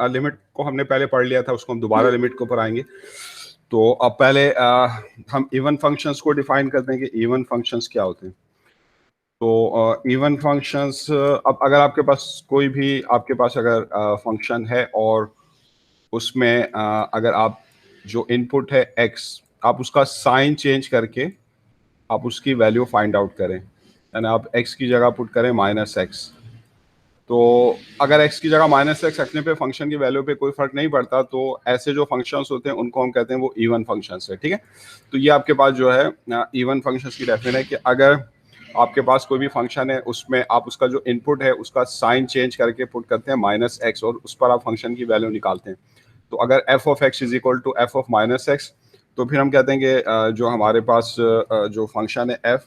Limit को हमने पहले पढ़ लिया था, उसको हम दोबारा लिमिट के ऊपर आएंगे। तो अब पहले हम इवन फंक्शंस को डिफाइन करते हैं कि इवन फंक्शंस क्या होते हैं। तो इवन फंक्शंस, अब अगर आपके पास कोई भी आपके पास अगर फंक्शन है और उसमें अगर आप जो इनपुट है x, आप उसका साइन चेंज करके आप उसकी वैल्यू फाइंड आउट करें, यानी आप x की जगह पुट करें -x। तो अगर x की जगह -x रखने पे फंक्शन की वैल्यू पे कोई फर्क नहीं पड़ता, तो ऐसे जो फंक्शंस होते हैं उनको हम कहते हैं वो इवन फंक्शंस है। ठीक है, तो ये आपके पास जो है इवन फंक्शंस की डेफिनेशन है कि अगर आपके पास कोई भी फंक्शन है, उसमें आप उसका जो इनपुट है उसका साइन चेंज करके पुट करते हैं -x और उस पर आप फंक्शन की वैल्यू निकालते हैं। तो अगर f of x is equal to f of -x, तो फिर हम कहते हैं कि जो हमारे पास जो फंक्शन है f,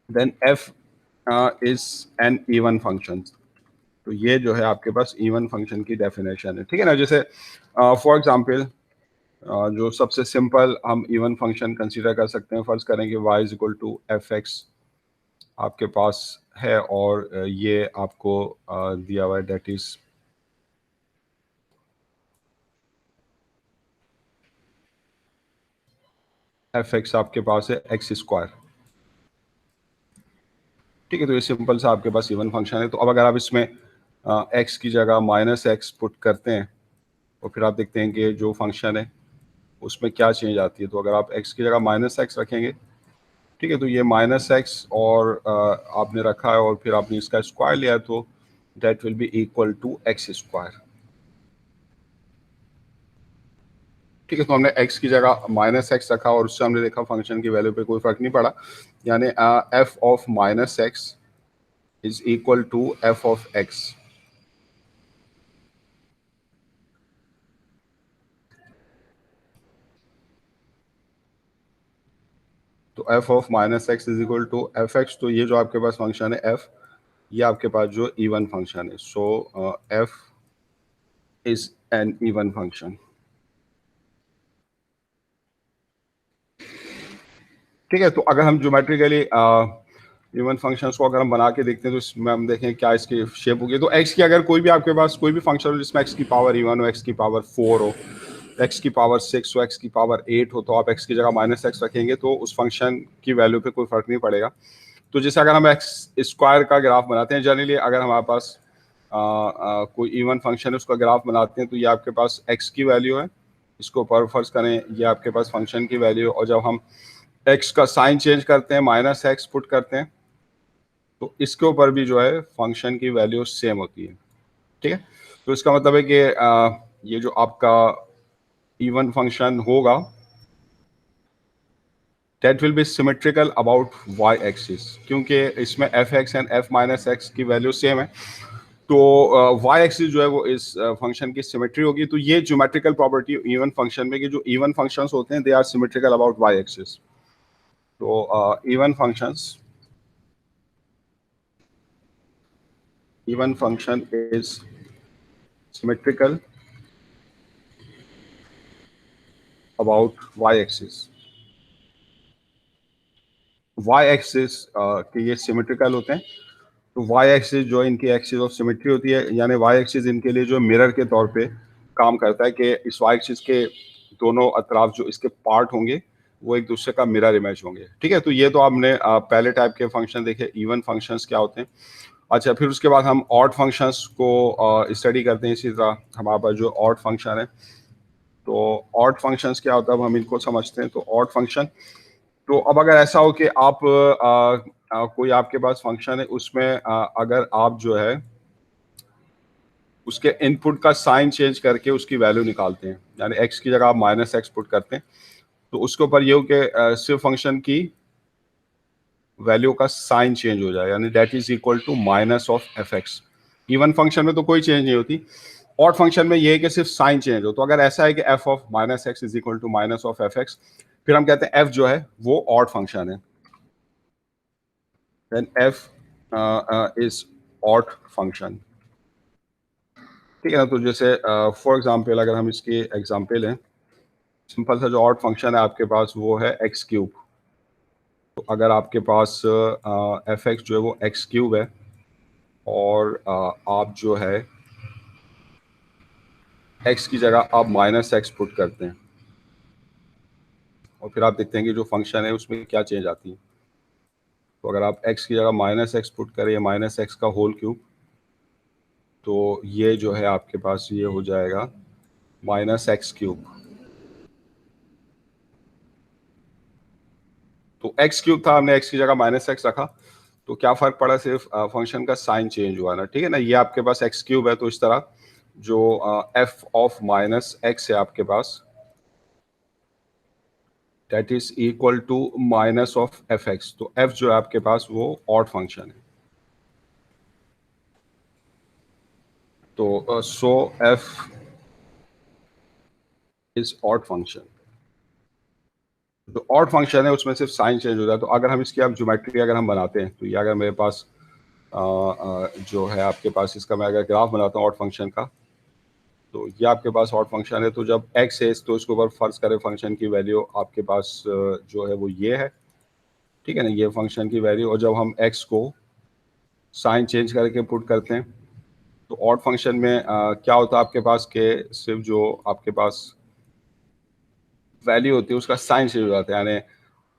then f is an even function. तो ये जो है आपके पास इवन फंक्शन की डेफिनेशन है। ठीक है ना, जैसे फॉर एग्जांपल जो सबसे सिंपल हम इवन फंक्शन कंसीडर कर सकते हैं, फर्ज करें कि y is equal to F X आपके पास है और ये आपको दिया हुआ है, दैट इज एफ एक्स आपके पास है एक्स स्क्वायर। ठीक है, तो ये सिंपल सा आपके पास इवन फंक्शन है। तो अब अगर आप इसमें x की जगह -x पुट करते हैं और फिर आप देखते हैं कि जो फंक्शन है उसमें क्या चेंज आती है। तो अगर आप x की जगह -x रखेंगे, ठीक है, तो ये -x और आपने रखा है और फिर आपने इसका स्क्वायर लिया है, तो that will be equal to x square. ठीक है, तो हमने x की जगह -x रखा और उससे हमने देखा फंक्शन की वैल्यू पे कोई फर्क नहीं पड़ा, यानी f of -x is equal to f of x। तो f of -x is equal to F x. तो ये जो आपके पास फंक्शन है f, ये आपके पास जो इवन फंक्शन है। सो f is an even function. ठीक है, तो अगर हम ज्योमेट्रिकली इवन फंक्शंस को अगर हम बना के देखते हैं तो इसमें हम देखें क्या इसकी शेप होगी। तो x की अगर कोई भी आपके पास कोई भी फंक्शन हो जिसमें x की पावर इवन हो, x की पावर 4 हो, x की पावर 6 हो, x की पावर 8 हो, तो आप x की जगह -x रखेंगे तो उस फंक्शन की वैल्यू पे कोई फर्क नहीं पड़ेगा। तो जैसे अगर हम एक्स स्क्वायर का ग्राफ बनाते हैं, जनरली अगर हमारे पास कोई इवन फंक्शन है उसका ग्राफ बनाते हैं, तो ये आपके पास x की वैल्यू है, इसको पर फर्ज करें ये आपके पास फंक्शन की वैल्यू, और जब हम x का साइन चेंज करते हैं -x पुट करते हैं, तो इसके ऊपर भी जो है फंक्शन की वैल्यू सेम होती है। ठीक है, तो इसका मतलब है कि ये जो आपका इवन फंक्शन होगा that will be symmetrical about y axis, क्योंकि इसमें F x and F minus x की वैल्यू सेम है। तो y एक्सिस जो है वो इस फंक्शन की सिमेट्री होगी। तो ये ज्योमेट्रिकल प्रॉपर्टी इवन फंक्शन में कि जो इवन फंक्शंस होते हैं they are symmetrical about y axis. तो even function is symmetrical about y axis. y axis के ये सिमेट्रिकल होते हैं। तो y एक्सिस जो इनकी एक्सिस ऑफ सिमेट्री होती है, यानी y एक्सिस इनके लिए जो मिरर के तौर पे काम करता है कि इस y एक्सिस के दोनों अतराफ जो इसके पार्ट होंगे वो एक दूसरे का मिरर इमेज होंगे। ठीक है, तो ये तो आपने पहले टाइप के फंक्शन देखे, इवन फंक्शंस क्या होते हैं। अच्छा, फिर उसके बाद हम ऑड फंक्शंस को स्टडी करते हैं। इसी तरह हमारे पास जो ऑड फंक्शन है, तो ऑड फंक्शंस क्या होता है अब हम इनको समझते हैं। तो ऑड फंक्शन, तो अब अगर ऐसा हो कि आप कोई आपके पास फंक्शन है उसमें अगर आप जो है उसके इनपुट का साइन चेंज करके उसकी वैल्यू निकालते हैं, यानी x की जगह आप -x पुट करते हैं, तो उसके ऊपर ये हो कि सिर्फ फंक्शन की वैल्यू का साइन चेंज हो जाए, यानी that is equal to minus of F X. Even function में तो कोई चेंज नहीं होती, ऑड फंक्शन में ये है कि सिर्फ साइन चेंज हो। तो अगर ऐसा है कि f of -x is equal to minus of F X, फिर हम कहते हैं f जो है वो ऑड फंक्शन है, then f is odd function। ठीक है ना, तो जैसे फॉर एग्जांपल अगर हम इसकी एग्जांपल लें, सिंपल सा जो ऑड फंक्शन है आपके पास वो है एक्स क्यूब। तो अगर आपके पास एफ एक्स जो है वो एक्स क्यूब है और आप जो है x की जगह आप माइनस एक्स पुट करते हैं और फिर आप देखते हैं कि जो फंक्शन है उसमें क्या चेंज आती है। तो अगर आप x की जगह माइनस एक्स पुट करें माइनस एक्स का होल क्यूब, तो ये जो है आपके पास ये हो जाएगा माइनस एक्स क्यूब। तो एक्स क्यूब था, हमने एक्स की जगह माइनस एक्स रखा, तो क्या फर्क पड़ा, सिर्फ फंक्शन का साइन चेंज हुआ ना, ठीक है ना। ये आपके पास एक्स क्यूब है, तो इस तरह जो एफ ऑफ माइनस एक्स है आपके पास, that is equal to minus of F x. तो एफ जो है आपके पास वो ऑड फंक्शन है। तो so f is odd function. जो ऑड फंक्शन है उसमें सिर्फ साइन चेंज हो जाता है। तो अगर हम इसकी अब ज्योमेट्री अगर हम बनाते हैं, तो ये अगर मेरे पास जो है आपके पास इसका मैं अगर ग्राफ बनाता हूँ ऑड फंक्शन का, तो ये आपके पास ऑड फंक्शन है। तो जब एक्स है तो इसके ऊपर फर्ज करें फंक्शन की वैल्यू आपके पास जो है वो ये है, ठीक है ना, ये फंक्शन की वैल्यू। और जब हम एक्स को साइन चेंज करके पुट करते हैं, तो ऑड फंक्शन में क्या होता है आपके पास के सिर्फ जो आपके पास वैल्यू होती है उसका साइन चेंज हो जाता है। यानी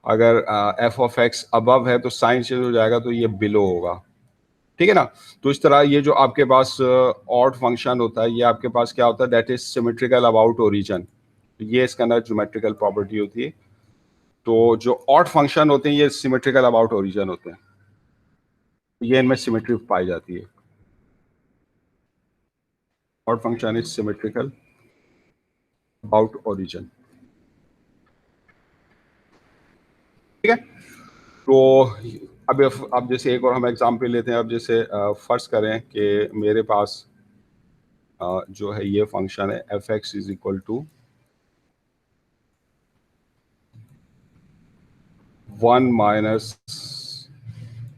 अगर एफ ऑफ एक्स अबव है तो साइन चेंज हो जाएगा, तो ये बिलो होगा, ठीक है ना। तो इस तरह ये जो आपके पास ऑड फंक्शन होता है, ये आपके पास क्या होता है, that is symmetrical about origin. ये इसके अंदर ज्योमेट्रिकल प्रॉपर्टी होती है। तो जो ऑड फंक्शन होते हैं ये सिमेट्रिकल अबाउट ओरिजिन होते हैं, ये इनमें सिमेट्री पाई जाती है। Odd function is symmetrical about origin, ठीक है। तो अब जैसे एक और हम एग्जाम्पल लेते हैं। अब जैसे फर्ज करें कि मेरे पास जो है ये फंक्शन है F X is equal to 1 minus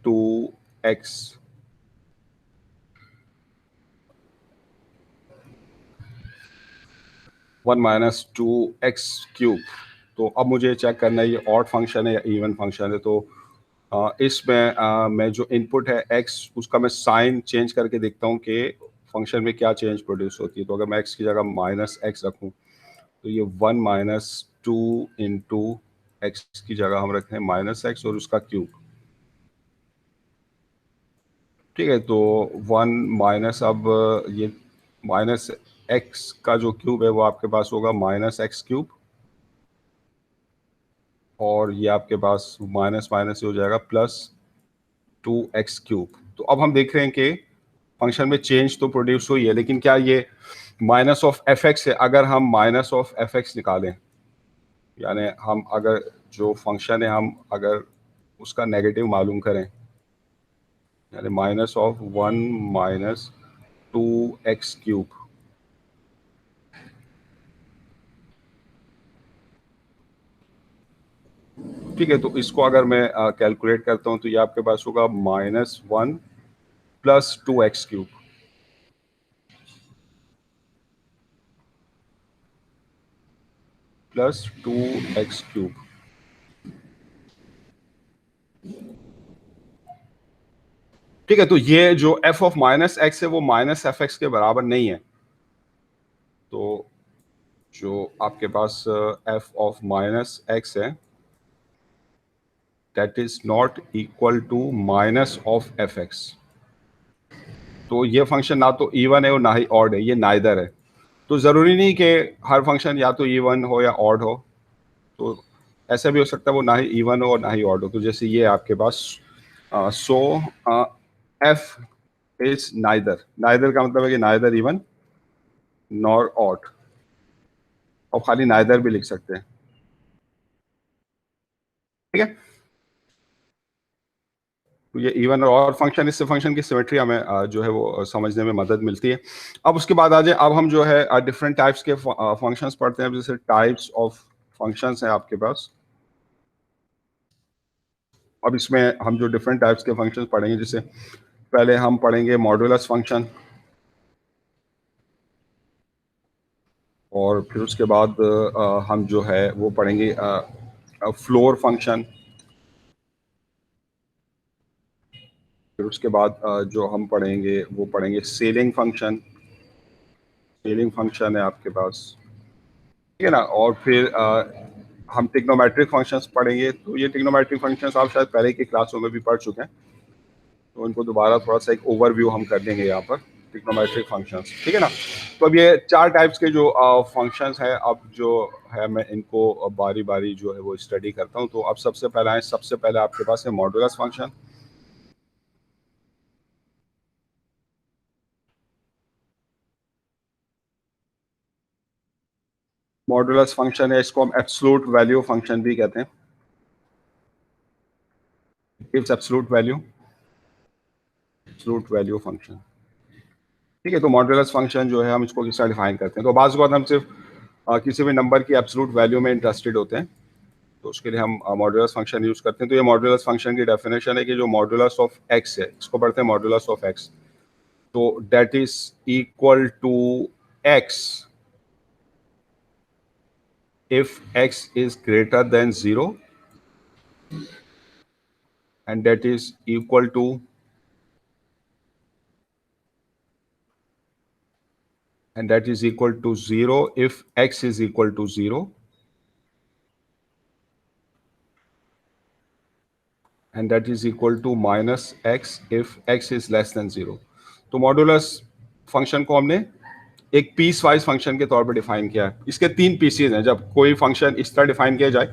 2x, 1 minus 2x cube. तो अब मुझे चेक करना है ये ऑड फंक्शन है या इवन फंक्शन है। तो इसमें मैं जो इनपुट है x, उसका मैं साइन चेंज करके देखता हूँ कि फंक्शन में क्या चेंज प्रोड्यूस होती है। तो अगर मैं x की जगह माइनस एक्स रखूँ, तो ये 1 माइनस 2 इंटू एक्स की जगह हम रखें माइनस एक्स और उसका क्यूब, ठीक है। तो 1 माइनस, अब ये माइनस एक्स का जो क्यूब है वो आपके पास होगा माइनस एक्स क्यूब, और ये आपके पास माइनस माइनस हो जाएगा प्लस 2x क्यूब। तो अब हम देख रहे हैं कि फंक्शन में चेंज तो प्रोड्यूस हुई है, लेकिन क्या ये माइनस ऑफ एफ एक्स है। अगर हम माइनस ऑफ एफ एक्स निकालें, यानी हम अगर जो फंक्शन है हम अगर उसका नेगेटिव मालूम करें, यानी minus of 1 minus 2x cube, ठीक है। तो इसको अगर मैं कैलकुलेट करता हूं, तो ये आपके पास होगा -1 plus 2x cube, plus 2x cube, ठीक है। तो ये जो f ऑफ माइनस एक्स है वो माइनस एफ एक्स के बराबर नहीं है। तो जो आपके पास f ऑफ माइनस एक्स है, that is not equal to minus of F x. तो ये फंक्शन ना तो इवन है और ना ही ऑड है, ये नाइदर है। तो ज़रूरी नहीं कि हर फंक्शन या तो इवन हो या ऑड हो। तो ऐसा भी हो सकता है वो ना ही इवन हो और ना ही ऑड हो। तो जैसे ये आपके पास सो एफ इज नाइदर, नाइदर का मतलब है कि नाइदर इवन नॉर ऑड, और खाली नाइदर भी लिख सकते हैं, ठीक है। तो ये इवन और ऑड फंक्शन, इससे फंक्शन की सिमेट्री हमें जो है वो समझने में मदद मिलती है। अब उसके बाद आ जाए, अब हम जो है डिफरेंट टाइप्स के फंक्शंस पढ़ते हैं। जैसे टाइप्स ऑफ फंक्शंस हैं आपके पास। अब इसमें हम जो डिफरेंट टाइप्स के फंक्शंस पढ़ेंगे, जैसे पहले हम पढ़ेंगे मॉडुलस फंक्शन, और फिर उसके बाद हम जो है वो पढ़ेंगे फ्लोर फंक्शन। फिर उसके बाद जो हम पढ़ेंगे वो पढ़ेंगे सेलिंग फंक्शन। स्केलिंग फंक्शन है आपके पास, ठीक है ना। और फिर हम ट्रिग्नोमेट्रिक फंक्शंस पढ़ेंगे। तो ये ट्रिग्नोमेट्रिक फंक्शंस आप शायद पहले की क्लासों में भी पढ़ चुके हैं, तो इनको दोबारा थोड़ा सा एक ओवरव्यू हम कर देंगे यहाँ पर, ट्रिग्नोमेट्रिक फंक्शंस, ठीक है ना। तो अब ये चार टाइप्स के जो फंक्शंस हैं, अब जो है मैं इनको बारी बारी जो है वो स्टडी करता हूँ। तो अब सबसे पहले आपके पास है मॉडुलस फंक्शन। मॉडुलस फंक्शन है, इसको हम एब्सोल्यूट वैल्यू फंक्शन भी कहते हैं। इट्स एब्सोल्यूट वैल्यू फंक्शन, ठीक है। तो मॉडुलस फंक्शन जो है हम इसको किस तरह डिफाइन करते हैं। तो बाज़ बात हम सिर्फ किसी भी नंबर की एब्सोल्यूट वैल्यू में इंटरेस्टेड होते हैं, तो उसके लिए हम मॉडुलस फंक्शन यूज करते हैं। तो ये मॉडुलस फंक्शन की डेफिनेशन है कि जो मॉडुलस ऑफ एक्स है, इसको पढ़ते हैं मॉडुलस ऑफ एक्स, तो that is equal to X if x is greater than 0 and that is equal to and that is equal to 0 if x is equal to 0 and that is equal to minus x if x is less than 0। तो modulus function को हमने एक piece wise function के तौर पर define किया है। इसके तीन पीसेज हैं। जब कोई फंक्शन इस तरह डिफाइन किया जाए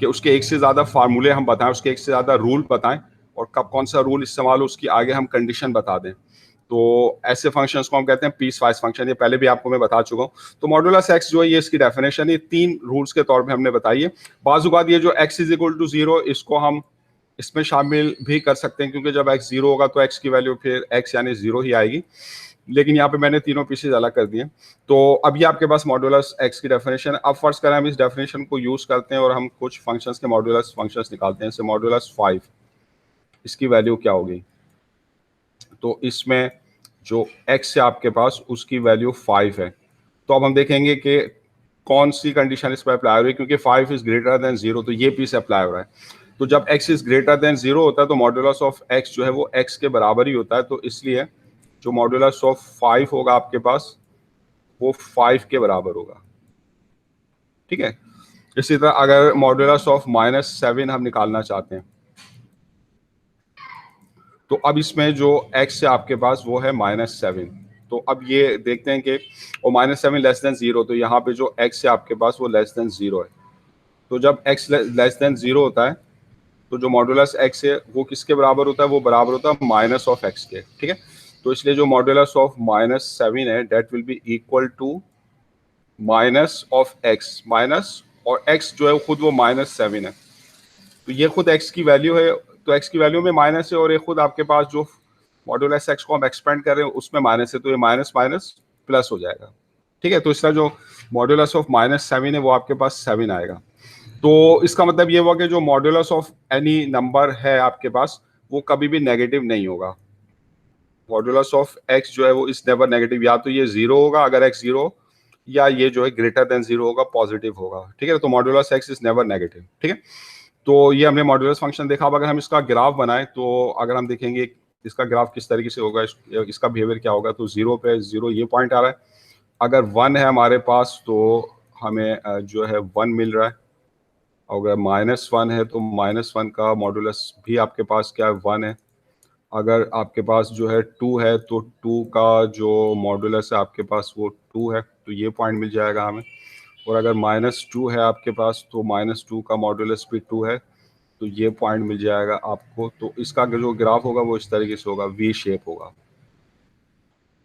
कि उसके एक से ज़्यादा फार्मूले हम बताएं, उसके एक से ज़्यादा रूल बताएं, और कब कौन सा रूल इस्तेमाल हो उसकी आगे हम कंडीशन बता दें, तो ऐसे फंक्शंस को हम कहते हैं पीस वाइज फंक्शन। ये पहले भी आपको मैं बता चुका हूँ। तो मॉडुलस एक्स जो है ये इसकी डेफिनेशन है, तीन रूल्स के तौर पे हमने बताई है। बाज़ ये जो एक्स इज इक्वल टू 0, इसको हम इसमें शामिल भी कर सकते हैं, क्योंकि जब एक्स 0 होगा तो एक्स की वैल्यू फिर एक्स यानी 0 ही आएगी। लेकिन यहाँ पे मैंने तीनों पीसेज अलग कर दिए। तो अब ये आपके पास मॉडुलस एक्स की डेफिनेशन है। अब फर्स्ट करें हम इस डेफिनेशन को यूज करते हैं और हम कुछ फंक्शंस के मॉडुलस फंक्शंस निकालते हैं। जैसे मॉडुलस 5, इसकी वैल्यू क्या होगी। तो इसमें जो x है आपके पास उसकी वैल्यू 5 है। तो अब हम देखेंगे कि कौन सी कंडीशन इस पर अप्लाई हो रही है, क्योंकि 5 इज ग्रेटर देन 0, तो ये पीस अप्लाई हो रहा है। तो जब x इज ग्रेटर देन 0 होता है तो मॉडुलस ऑफ x जो है वो x के बराबर ही होता है। तो इसलिए जो मॉडुलस ऑफ 5 होगा आपके पास वो 5 के बराबर होगा, ठीक है। इसी तरह अगर मॉडुलस ऑफ -7 हम निकालना चाहते हैं, तो अब इसमें जो x है आपके पास वो है -7। तो अब ये देखते हैं कि वो -7 लेस देन 0, तो यहाँ पे जो x है आपके पास वो लेस देन 0 है। तो जब x लेस देन 0 होता है तो जो मॉडुलस x है वो किसके बराबर होता है, वो बराबर होता है माइनस ऑफ x के, ठीक है। तो इसलिए जो मॉडुलस ऑफ -7 है that will be equal to minus of x, minus और x जो है खुद वो -7 है, तो ये खुद x की वैल्यू है। तो x की वैल्यू में माइनस है और ये खुद आपके पास जो मॉडुलस x को हम एक्सपेंड कर रहे हैं उसमें माइनस है, तो ये माइनस माइनस प्लस हो जाएगा, ठीक है। तो इसका जो मॉडुलस ऑफ -7 है वो आपके पास 7 आएगा। तो इसका मतलब ये हुआ कि जो मॉडुलस ऑफ एनी नंबर है आपके पास वो कभी भी नेगेटिव नहीं होगा। मॉडुलस ऑफ x जो है वो इज नेवर नेगेटिव, या तो ये 0 होगा अगर x 0, या ये जो है ग्रेटर देन 0 होगा, पॉजिटिव होगा, ठीक है। तो modulus x is never negative, ठीक है। तो ये हमने मॉडुलस फंक्शन देखा। अब अगर हम इसका ग्राफ बनाएं तो अगर हम देखेंगे इसका ग्राफ किस तरीके से होगा, इसका बिहेवियर क्या होगा। तो 0 पे 0 ये पॉइंट आ रहा है, अगर 1 है हमारे पास तो हमें जो है 1 मिल रहा है, अगर -1 है तो -1 का मॉडुलस भी आपके पास क्या है, 1 है। अगर आपके पास जो है 2 है तो 2 का जो मॉडुलस है आपके पास वो 2 है, तो ये पॉइंट मिल जाएगा हमें। और अगर -2 है आपके पास तो -2 का मॉडुलस भी 2 है, तो ये पॉइंट मिल जाएगा आपको। तो इसका जो ग्राफ होगा वो इस तरीके से होगा, वी शेप होगा।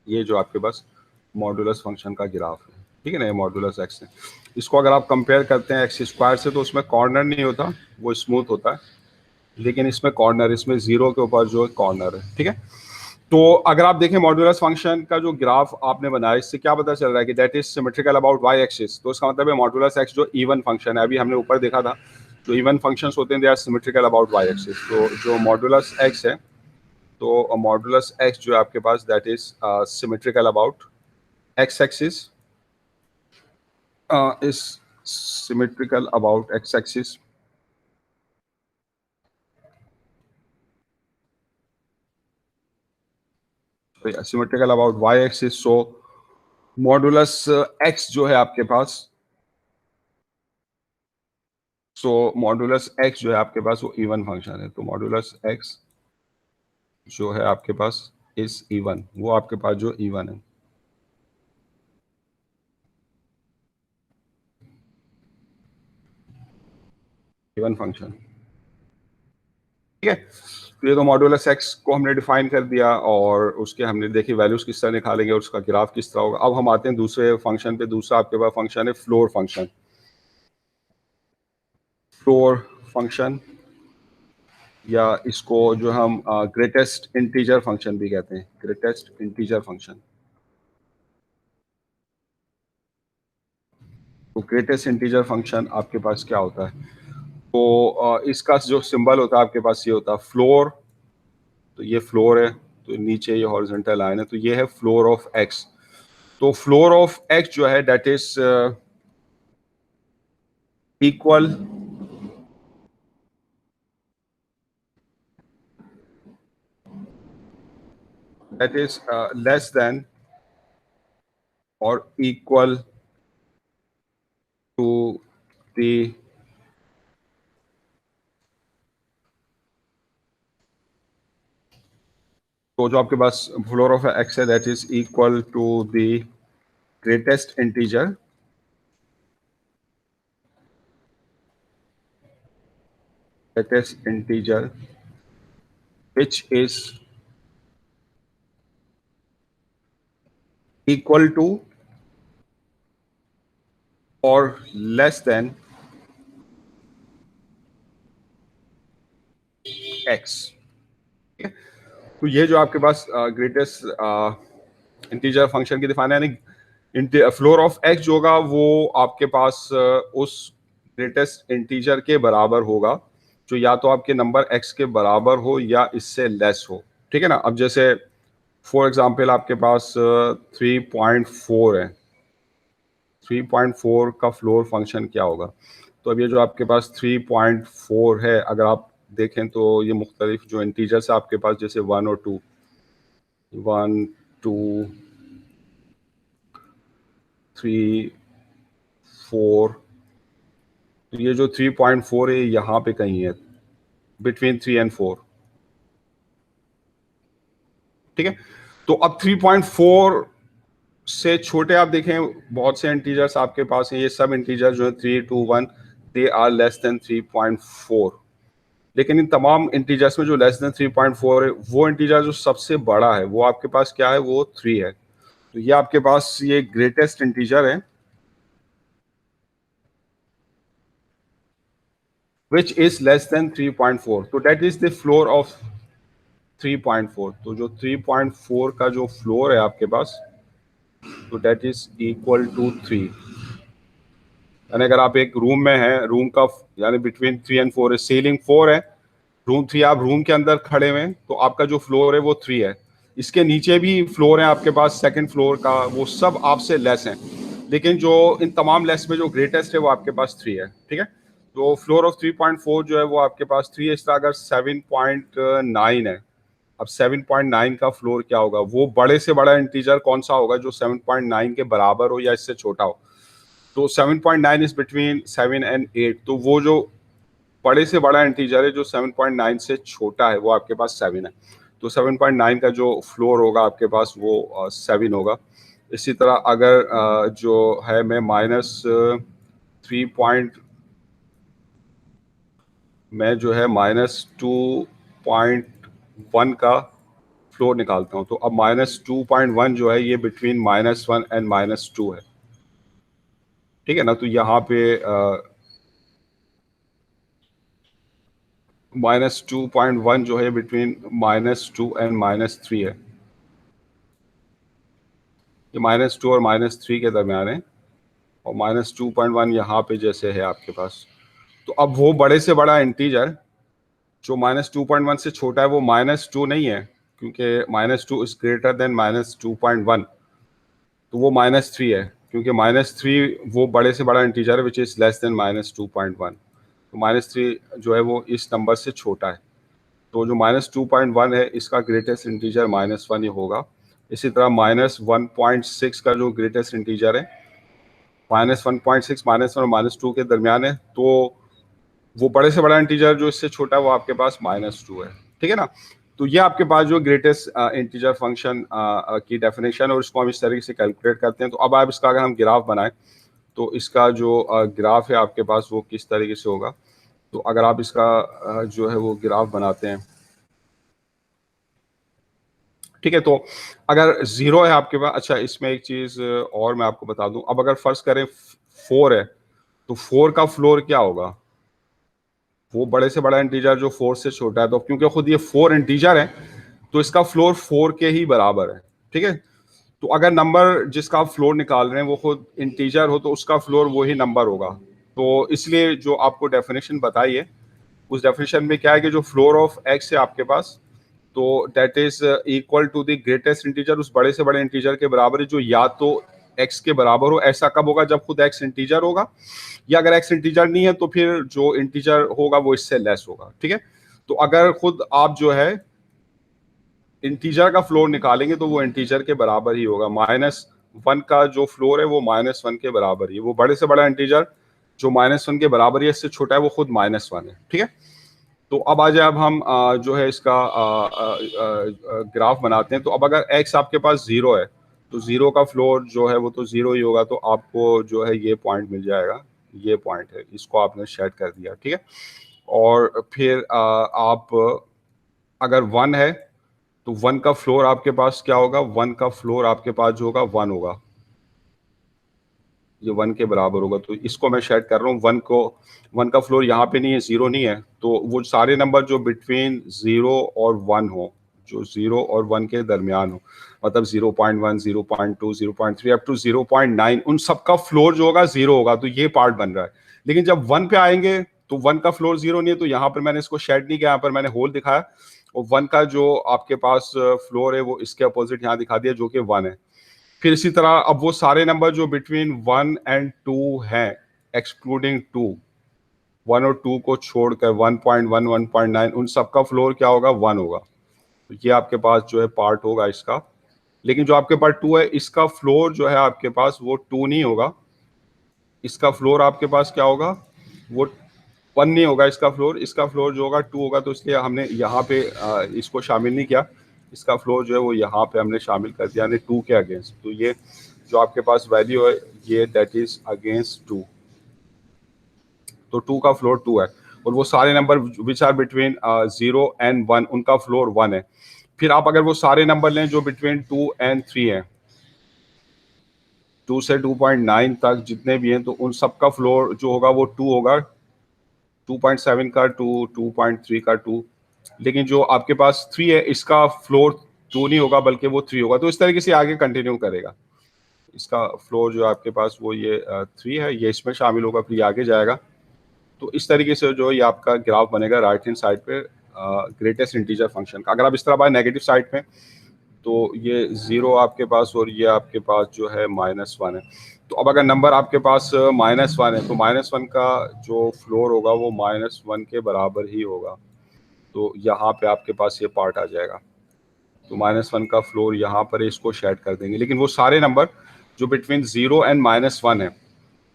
ये जो आपके पास मॉडुलस फंक्शन का ग्राफ है, ठीक है ना, ये मॉडुलस एक्स है। इसको अगर आप कंपेयर करते हैं एक्स स्क्वायर से तो उसमें कॉर्नर नहीं होता, वो स्मूथ होता है, लेकिन इसमें कॉर्नर, इसमें 0 के ऊपर जो है कॉर्नर है, ठीक है। तो अगर आप देखें मॉडुलस फंक्शन का जो ग्राफ आपने बनाया, इससे क्या पता चल रहा है कि that is symmetrical about Y axis. तो इसका मतलब है मॉडुलस एक्स जो इवन फंक्शन है, अभी हमने ऊपर देखा था जो इवन फंक्शंस होते हैं they are symmetrical about Y axis. तो जो मॉडुलस एक्स है, तो मॉडुलस एक्स जो है आपके पास that is symmetrical about x axis, is symmetrical about x axis, symmetrical about Y axis. So modulus x जो है आपके पास, सो मॉडुलस एक्स जो है आपके पास वो इवन फंक्शन है। तो मॉडुलस एक्स जो है आपके पास इज इवन, वो आपके पास जो इवन है, इवन फंक्शन। ठीक है, तो ये तो मॉडुलस एक्स को हमने डिफाइन कर दिया और उसके हमने देखी वैल्यूज किस तरह निकालेंगे और उसका ग्राफ किस तरह होगा। अब हम आते हैं दूसरे फंक्शन पे। दूसरा आपके पास फंक्शन है फ्लोर फंक्शन। फ्लोर फंक्शन या इसको जो हम ग्रेटेस्ट इंटीजर फंक्शन भी कहते हैं, ग्रेटेस्ट इंटीजर फंक्शन। तो ग्रेटेस्ट इंटीजर फंक्शन आपके पास क्या होता है? तो इसका जो सिंबल होता है आपके पास ये होता है फ्लोर। तो ये फ्लोर है, तो नीचे ये हॉरिजॉन्टल लाइन है, तो ये है फ्लोर ऑफ एक्स। तो फ्लोर ऑफ एक्स जो है that is equal that is less than or equal to the तो जो आपके पास फ्लोर ऑफ एक्स है that is equal to the greatest integer, greatest integer which is equal to or less than x। तो ये जो आपके पास greatest integer function की डिफाइन है, यानी फ्लोर ऑफ एक्स जो होगा वो आपके पास उस ग्रेटेस्ट इंटीजर के बराबर होगा जो या तो आपके नंबर एक्स के बराबर हो या इससे लेस हो। ठीक है ना। अब जैसे फॉर एग्जांपल आपके पास 3.4 है, 3.4 का फ्लोर फंक्शन क्या होगा? तो अब ये जो आपके पास 3.4 है, अगर आप देखें तो ये मुख्तलिफ जो इंटीजर्स है आपके पास, जैसे 1 और 2, 1 2 3 4, तो ये जो 3.4 है यहाँ पे कहीं है, बिटवीन 3 एंड 4। ठीक है, तो अब 3.4 से छोटे आप देखें बहुत से इंटीजर्स आपके पास हैं, ये सब इंटीजर जो है 3 2 1 दे आर लेस देन 3.4। लेकिन इन तमाम इंटीजर्स में जो लेस देन 3.4 है, वो इंटीजर जो सबसे बड़ा है वो आपके पास क्या है? वो 3 है। तो ये आपके पास ये ग्रेटेस्ट इंटीजर है which is less than 3.4, तो that is the floor of 3.4। तो जो 3.4 का जो फ्लोर है आपके पास, तो that is equal to 3। यानी अगर आप एक रूम में हैं, रूम का यानी बिटवीन 3 एंड 4 है, सीलिंग 4 है, रूम 3, आप रूम के अंदर खड़े हुए हैं, तो आपका जो फ्लोर है वो 3 है। इसके नीचे भी फ्लोर है आपके पास, सेकंड फ्लोर का, वो सब आपसे लेस हैं, लेकिन जो इन तमाम लेस में जो ग्रेटेस्ट है वो आपके पास 3 है। ठीक है, तो फ्लोर ऑफ 3.4 जो है वो आपके पास 3 है। इस तरह अगर 7.9 है, अब 7.9 का फ्लोर क्या होगा? वो बड़े से बड़ा इंटीजर कौन सा होगा जो 7.9 के बराबर हो या इससे छोटा हो? तो 7.9 इज बिटवीन 7 एंड 8, तो वो जो बड़े से बड़ा इंटीजर है जो 7.9 से छोटा है वो आपके पास 7 है। तो 7.9 का जो फ्लोर होगा आपके पास वो 7 होगा। इसी तरह अगर जो है मैं माइनस 3 मैं जो है -2.1 का फ्लोर निकालता हूँ, तो अब -2.1 जो है ये बिटवीन -1 एंड -2 है। ठीक है ना, तो यहाँ पे -2.1 जो है बिटवीन -2 एंड -3 है, ये -2 और -3 के दरमियान है, और -2.1 यहाँ पे जैसे है आपके पास। तो अब वो बड़े से बड़ा इंटीजर जो -2.1 से छोटा है वो -2 नहीं है, क्योंकि -2 इज ग्रेटर देन -2.1, तो वो -3 है, क्योंकि -3 वो बड़े से बड़ा इंटीजर है विच इज लेस देन -2.1। तो -3 जो है वो इस नंबर से छोटा है। तो जो -2.1 है इसका ग्रेटेस्ट इंटीजर -1 ही होगा। इसी तरह -1.6 का जो ग्रेटेस्ट इंटीजर है, -1.6 -1 और -2 के दरमियान है, तो वो बड़े से बड़ा इंटीजर जो इससे छोटा है वो आपके पास -2 है, ठीक है ना। तो ये आपके पास जो ग्रेटेस्ट इंटीजर फंक्शन की डेफिनेशन है और इसको हम इस तरीके से कैलकुलेट करते हैं। तो अब आप इसका अगर हम ग्राफ बनाएं तो इसका जो ग्राफ है आपके पास वो किस तरीके से होगा। तो अगर आप इसका जो है वो ग्राफ बनाते हैं, ठीक है, तो अगर 0 है आपके पास, अच्छा इसमें एक चीज़ और मैं आपको बता दूं, अब अगर फर्ज करें 4 है तो 4 का फ्लोर क्या होगा, वो बड़े से बड़ा इंटीजर जो 4 से छोटा है, तो क्योंकि खुद ये 4 इंटीजर है तो इसका फ्लोर 4 के ही बराबर है, ठीक है। तो अगर नंबर जिसका आप फ्लोर निकाल रहे हैं वो खुद इंटीजर हो तो उसका फ्लोर वही नंबर होगा। तो इसलिए जो आपको डेफिनेशन बताई है उस डेफिनेशन में क्या है कि जो फ्लोर ऑफ एक्स है आपके पास, तो that is equal to the greatest integer, उस बड़े से बड़े इंटीजर के बराबर है जो या तो एक्स के बराबर हो। ऐसा कब होगा, जब खुद एक्स इंटीजर होगा, या अगर एक्स इंटीजर नहीं है तो फिर जो इंटीजर होगा वो इससे लेस होगा, ठीक है। तो अगर खुद आप जो है इंटीजर का फ्लोर निकालेंगे तो वो इंटीजर के बराबर ही होगा। -1 का जो फ्लोर है वो -1 के बराबर ही है। वो बड़े से बड़ा इंटीजर जो -1 के बराबर है, इससे छोटा है, वो खुद -1 है, ठीक है। तो अब आ जाए, अब हम जो है इसका ग्राफ बनाते हैं। तो अब अगर x आपके पास 0 है तो 0 का फ्लोर जो है वो तो 0 ही होगा। तो आपको जो है ये पॉइंट मिल जाएगा, ये पॉइंट है, इसको आपने सेट कर दिया, ठीक है। और फिर आप अगर 1 है तो 1 का फ्लोर आपके पास क्या होगा, 1 का फ्लोर आपके पास जो होगा 1 होगा, ये 1 के बराबर होगा। तो इसको मैं सेट कर रहा हूँ 1 को, 1 का फ्लोर यहाँ पे नहीं है, 0 नहीं है, तो वो सारे नंबर जो बिटवीन 0 और 1 हो, जो 0 और 1 के दरमियान हो, मतलब 0.1, 0.2, 0.3 अप टू 0.9, उन सबका फ्लोर जो होगा 0 होगा। तो ये पार्ट बन रहा है। लेकिन जब 1 पे आएंगे तो 1 का फ्लोर 0 नहीं है, तो यहाँ पर मैंने इसको शेड नहीं किया, यहाँ पर मैंने होल दिखाया, और 1 का जो आपके पास फ्लोर है वो इसके अपोजिट यहाँ दिखा दिया, जो कि 1 है। फिर इसी तरह अब वो सारे नंबर जो बिटवीन 1 एंड 2 हैं, एक्सक्लूडिंग 2, 1 और 2 को छोड़कर 1.1, 1.9, उन सबका फ्लोर क्या होगा, 1 होगा। तो ये आपके पास जो है पार्ट होगा इसका। लेकिन जो आपके पास 2 है, इसका फ्लोर जो है आपके पास वो 2 नहीं होगा, इसका फ्लोर आपके पास क्या होगा, वो 1 नहीं होगा इसका फ्लोर जो होगा 2 होगा। तो इसलिए हमने यहाँ पे इसको शामिल नहीं किया, इसका फ्लोर जो है वो यहाँ पे हमने शामिल कर दिया, यानी 2 के अगेंस्ट। तो ये जो आपके पास वैल्यू है ये दैट इज अगेंस्ट 2, तो 2 का फ्लोर 2 है। और वो सारे number which are between 0 and 1, उनका फ्लोर 1 है। फिर आप अगर वो सारे नंबर लें जो बिटवीन 2 एंड 3 हैं, 2 से 2.9 तक जितने भी हैं, तो उन सबका फ्लोर जो होगा वो 2 होगा, 2.7 का 2, 2.3 का 2। लेकिन जो आपके पास 3 है, इसका फ्लोर 2 नहीं होगा बल्कि वो 3 होगा। तो इस तरीके से आगे कंटिन्यू करेगा। इसका फ्लोर जो आपके पास वो ये 3 है, ये इसमें शामिल होगा, फिर ये आगे जाएगा। तो इस तरीके से जो ये आपका ग्राफ बनेगा राइट हैंड साइड पे ग्रेटेस्ट इंटीजर फंक्शन का। अगर आप इस तरह बाय नेगेटिव साइड पे, तो ये 0 आपके पास और ये आपके पास जो है -1 है। तो अब अगर नंबर आपके पास -1 है तो -1 का जो फ्लोर होगा वो -1 के बराबर ही होगा। तो यहाँ पे आपके पास ये पार्ट आ जाएगा। तो -1 का फ्लोर यहाँ पर इसको शेड कर देंगे। लेकिन वो सारे नंबर जो बिटवीन 0 एंड -1 है,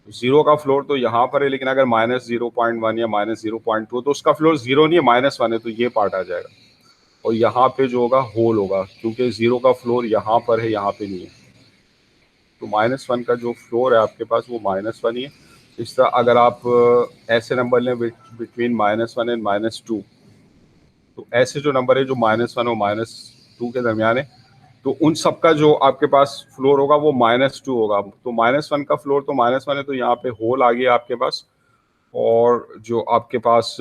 0 का फ्लोर तो यहाँ पर है, लेकिन अगर -0.1 या -0.2 तो उसका फ्लोर 0 नहीं है, -1 है, तो ये पार्ट आ जाएगा। और यहाँ पे जो होगा होल होगा, क्योंकि 0 का फ्लोर यहाँ पर है, यहाँ पे नहीं है। तो -1 का जो फ्लोर है आपके पास वो -1 ही है। इस तरह अगर आप ऐसे नंबर लें बिटवीन -1 एंड -2, तो ऐसे जो नंबर है जो -1 और -2 के दरमियान है, तो उन सब का जो आपके पास फ्लोर होगा वो -2 होगा। तो -1 का फ्लोर तो -1 है, तो यहाँ पे होल आ गया आपके पास। और जो आपके पास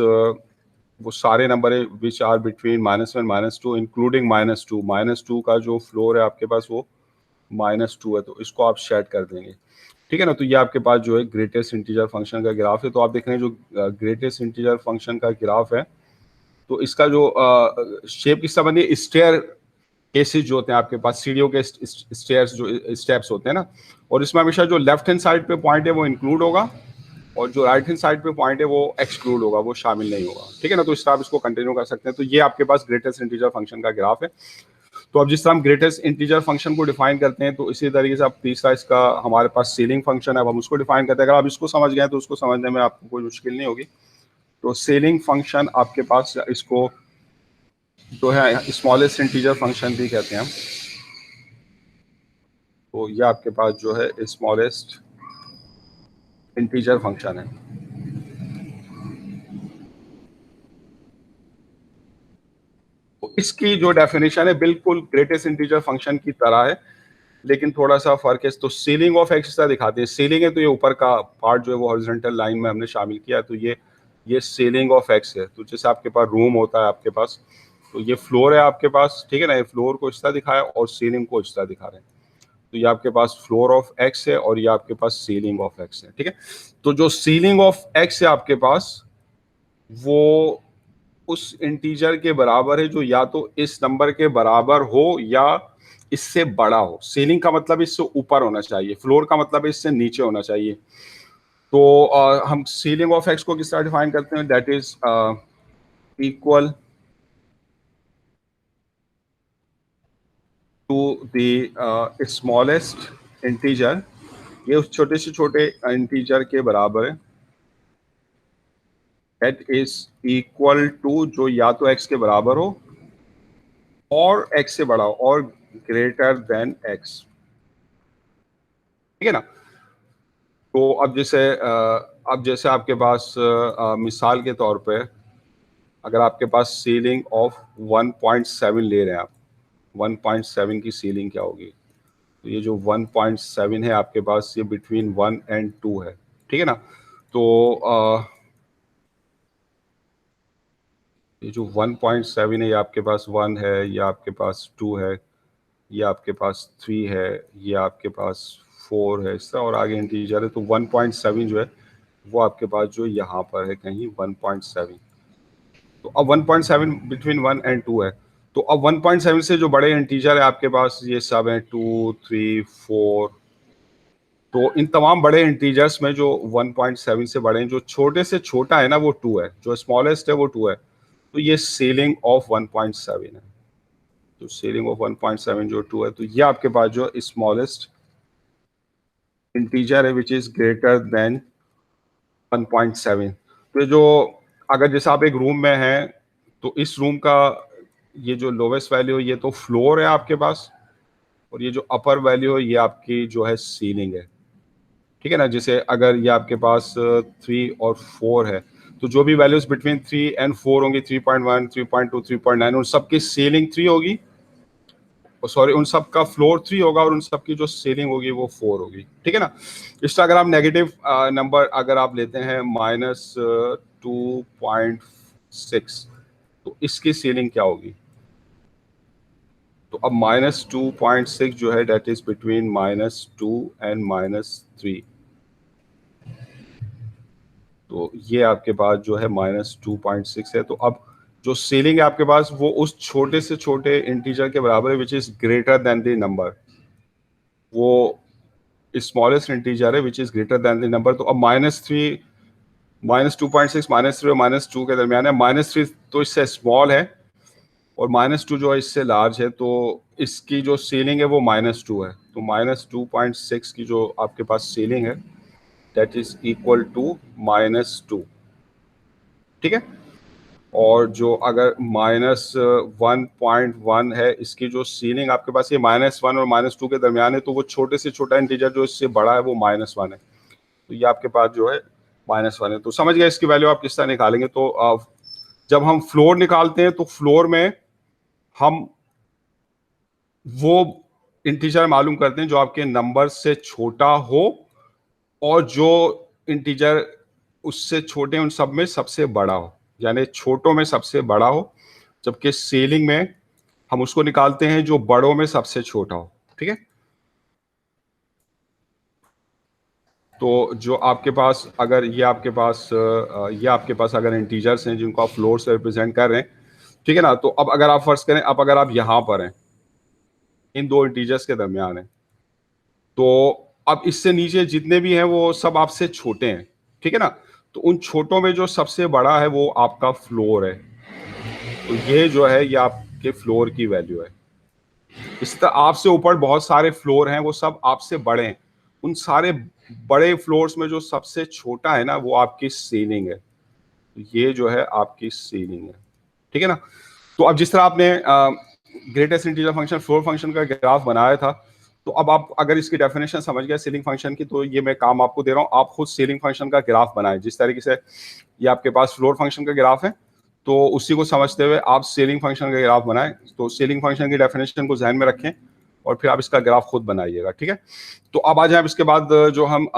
वो सारे नंबर है विच आर बिटवीन -1 -2 इंक्लूडिंग -2, -2 का जो फ्लोर है आपके पास वो -2 है। तो इसको आप शेड कर देंगे, ठीक है ना। तो ये आपके पास जो है ग्रेटेस्ट इंटीजर फंक्शन का ग्राफ है। तो आप देख रहे हैं जो ग्रेटेस्ट इंटीजर फंक्शन का ग्राफ है, तो इसका जो शेप किस तरह बनी है, स्टेयर केसेस जो होते हैं आपके पास, सीढ़ियों के स्टेयर्स जो स्टेप्स होते हैं ना, और इसमें हमेशा जो लेफ्ट हैंड साइड पे पॉइंट है वो इंक्लूड होगा, और जो राइट हैंड साइड पे पॉइंट है वो एक्सक्लूड होगा, वो शामिल नहीं होगा, ठीक है ना। तो इस तरह आप इसको कंटिन्यू कर सकते हैं। तो ये आपके पास ग्रेटेस्ट इंटीजर फंक्शन का ग्राफ है। तो अब जिस तरह हम ग्रेटेस्ट इंटीजर फंक्शन को डिफाइन करते हैं, तो इसी तरीके से अब तीसरा इसका हमारे पास सीलिंग फंक्शन है, अब हम उसको डिफाइन करते हैं। अगर आप इसको समझ गए तो उसको समझने में आपको कोई मुश्किल नहीं होगी। तो सीलिंग फंक्शन आपके पास, इसको जो है स्मॉलेस्ट इंटीजर फंक्शन भी कहते हैं हम। तो ये आपके पास जो है स्मॉलेस्ट इंटीजर फंक्शन है। तो इसकी जो डेफिनेशन है बिल्कुल ग्रेटेस्ट इंटीजर फंक्शन की तरह है, लेकिन थोड़ा सा फर्क है। तो सीलिंग ऑफ एक्स दिखाते हैं। सीलिंग है तो ये ऊपर का पार्ट जो है वो हॉरिजॉन्टल लाइन में हमने शामिल किया है, तो ये सीलिंग ऑफ एक्स है। तो जैसे आपके पास रूम होता है आपके पास, तो ये फ्लोर है आपके पास, ठीक है ना, ये फ्लोर को इस तरह दिखाया और सीलिंग को इस तरह दिखा रहे हैं। तो ये आपके पास फ्लोर ऑफ एक्स है और ये आपके पास सीलिंग ऑफ एक्स है, ठीक है। तो जो सीलिंग ऑफ एक्स है आपके पास, वो उस इंटीजर के बराबर है जो या तो इस नंबर के बराबर हो या इससे बड़ा हो। सीलिंग का मतलब इससे ऊपर होना चाहिए, फ्लोर का मतलब इससे नीचे होना चाहिए। तो हम सीलिंग ऑफ एक्स को किस तरह डिफाइन करते हैं? That is equal to the smallest integer, ये उस छोटे से छोटे इंटीजर के बराबर है। दैट इज इक्वल टू, जो या तो एक्स के बराबर हो और एक्स से बड़ा हो और ग्रेटर देन एक्स, ठीक है ना। तो अब जैसे आपके पास मिसाल के तौर पे अगर आपके पास सीलिंग ऑफ 1.7 ले रहे हैं आप, 1.7 की सीलिंग क्या होगी? तो ये जो 1.7 है आपके पास, ये बिटवीन 1 and 2 है, ठीक है ना। तो ये जो 1.7 है, ये आपके पास 1 है, ये आपके पास 2 है, ये आपके पास 3 है, ये आपके पास 4 है, इस तरह और आगे इंटीजर है। तो 1.7 जो है वो आपके पास जो यहाँ पर है कहीं 1.7। तो अब 1.7 बिटवीन 1 and 2 है। तो अब 1.7 से जो बड़े इंटीजर है आपके पास, ये सब है 2, 3, 4। तो इन तमाम बड़े इंटीजर्स में जो 1.7 से बड़े हैं, जो छोटे से छोटा है ना वो 2 है, जो स्मॉलेस्ट है वो 2 है। तो ये सीलिंग ऑफ 1.7 है। तो सीलिंग ऑफ 1.7 जो 2 है, तो ये आपके पास जो स्मॉलेस्ट इंटीजर है विच इज ग्रेटर देन 1.7। तो ये जो, अगर जैसे आप एक रूम में हैं, तो इस रूम का ये जो लोवेस्ट वैल्यू है ये तो फ्लोर है आपके पास, और ये जो अपर वैल्यू है ये आपकी जो है सीलिंग है, ठीक है ना। जैसे अगर ये आपके पास 3 और 4 है, तो जो भी वैल्यूज बिटवीन 3 and 4 होंगी, 3.1, 3.2, 3.9, उन सबकी सीलिंग 3 होगी, सॉरी उन सब का फ्लोर 3 होगा और उन सब की जो सीलिंग होगी वो 4 होगी, ठीक है ना। इस तरह अगर आप नेगेटिव नंबर अगर आप लेते हैं -2.6, तो इसकी सीलिंग क्या होगी? तो अब -2.6 जो है डेट इज बिटवीन -2 and -3। तो ये आपके पास जो है -2.6 है। तो अब जो सीलिंग है आपके पास वो उस छोटे से छोटे इंटीजर के बराबर है which is greater than the number, वो स्मॉलेस्ट इंटीजर है which is greater than the number. तो अब -2.6 -3 और -2 के दरमियान है। -3 तो इससे स्मॉल है और -2 जो है इससे लार्ज है, तो इसकी जो सीलिंग है वो -2 है। तो -2.6 की जो आपके पास सीलिंग है दैट इज इक्वल टू -2, ठीक है। और जो अगर -1.1 है, इसकी जो सीलिंग आपके पास ये -1 और -2 के दरमियान है, तो वो छोटे से छोटा इंटीजर जो इससे बड़ा है वो -1 है। तो ये आपके पास जो है -1 है। तो समझ गए इसकी वैल्यू आप किस तरह निकालेंगे? तो जब हम फ्लोर निकालते हैं तो फ्लोर में हम वो इंटीजर मालूम करते हैं जो आपके नंबर से छोटा हो और जो इंटीजर उससे छोटे उन सब में सबसे बड़ा हो, यानी छोटों में सबसे बड़ा हो, जबकि सीलिंग में हम उसको निकालते हैं जो बड़ों में सबसे छोटा हो, ठीक है। तो जो आपके पास अगर ये आपके पास अगर इंटीजर्स हैं जिनको आप फ्लोर से रिप्रेजेंट कर रहे हैं, ठीक है ना। तो अब अगर आप फर्ज करें, अब अगर आप यहां पर हैं, इन दो इंटीजर्स के दरमियान है, तो अब इससे नीचे जितने भी हैं वो सब आपसे छोटे हैं, ठीक है ना। तो उन छोटों में जो सबसे बड़ा है वो आपका फ्लोर है। तो ये जो है ये आपके फ्लोर की वैल्यू है, इसी तरह आपसे ऊपर बहुत सारे फ्लोर हैं, वो सब आपसे बड़े हैं। उन सारे बड़े फ्लोर्स में जो सबसे छोटा है ना, वो आपकी सीलिंग है। ये जो है आपकी सीलिंग है, ठीक है ना। तो अब जिस तरह आपने greatest integer function floor function का ग्राफ बनाया था, तो अब आप अगर इसकी डेफिनेशन समझ गए सीलिंग फंक्शन की, तो ये मैं काम आपको दे रहा हूँ, आप खुद सीलिंग फंक्शन का ग्राफ बनाएं। जिस तरीके से ये आपके पास फ्लोर फंक्शन का ग्राफ है, तो उसी को समझते हुए आप सीलिंग फंक्शन का ग्राफ बनाएं। तो सीलिंग फंक्शन की डेफिनेशन को ध्यान में रखें और फिर आप इसका ग्राफ खुद बनाइएगा, ठीक है। तो अब आ जाए, इसके बाद जो हम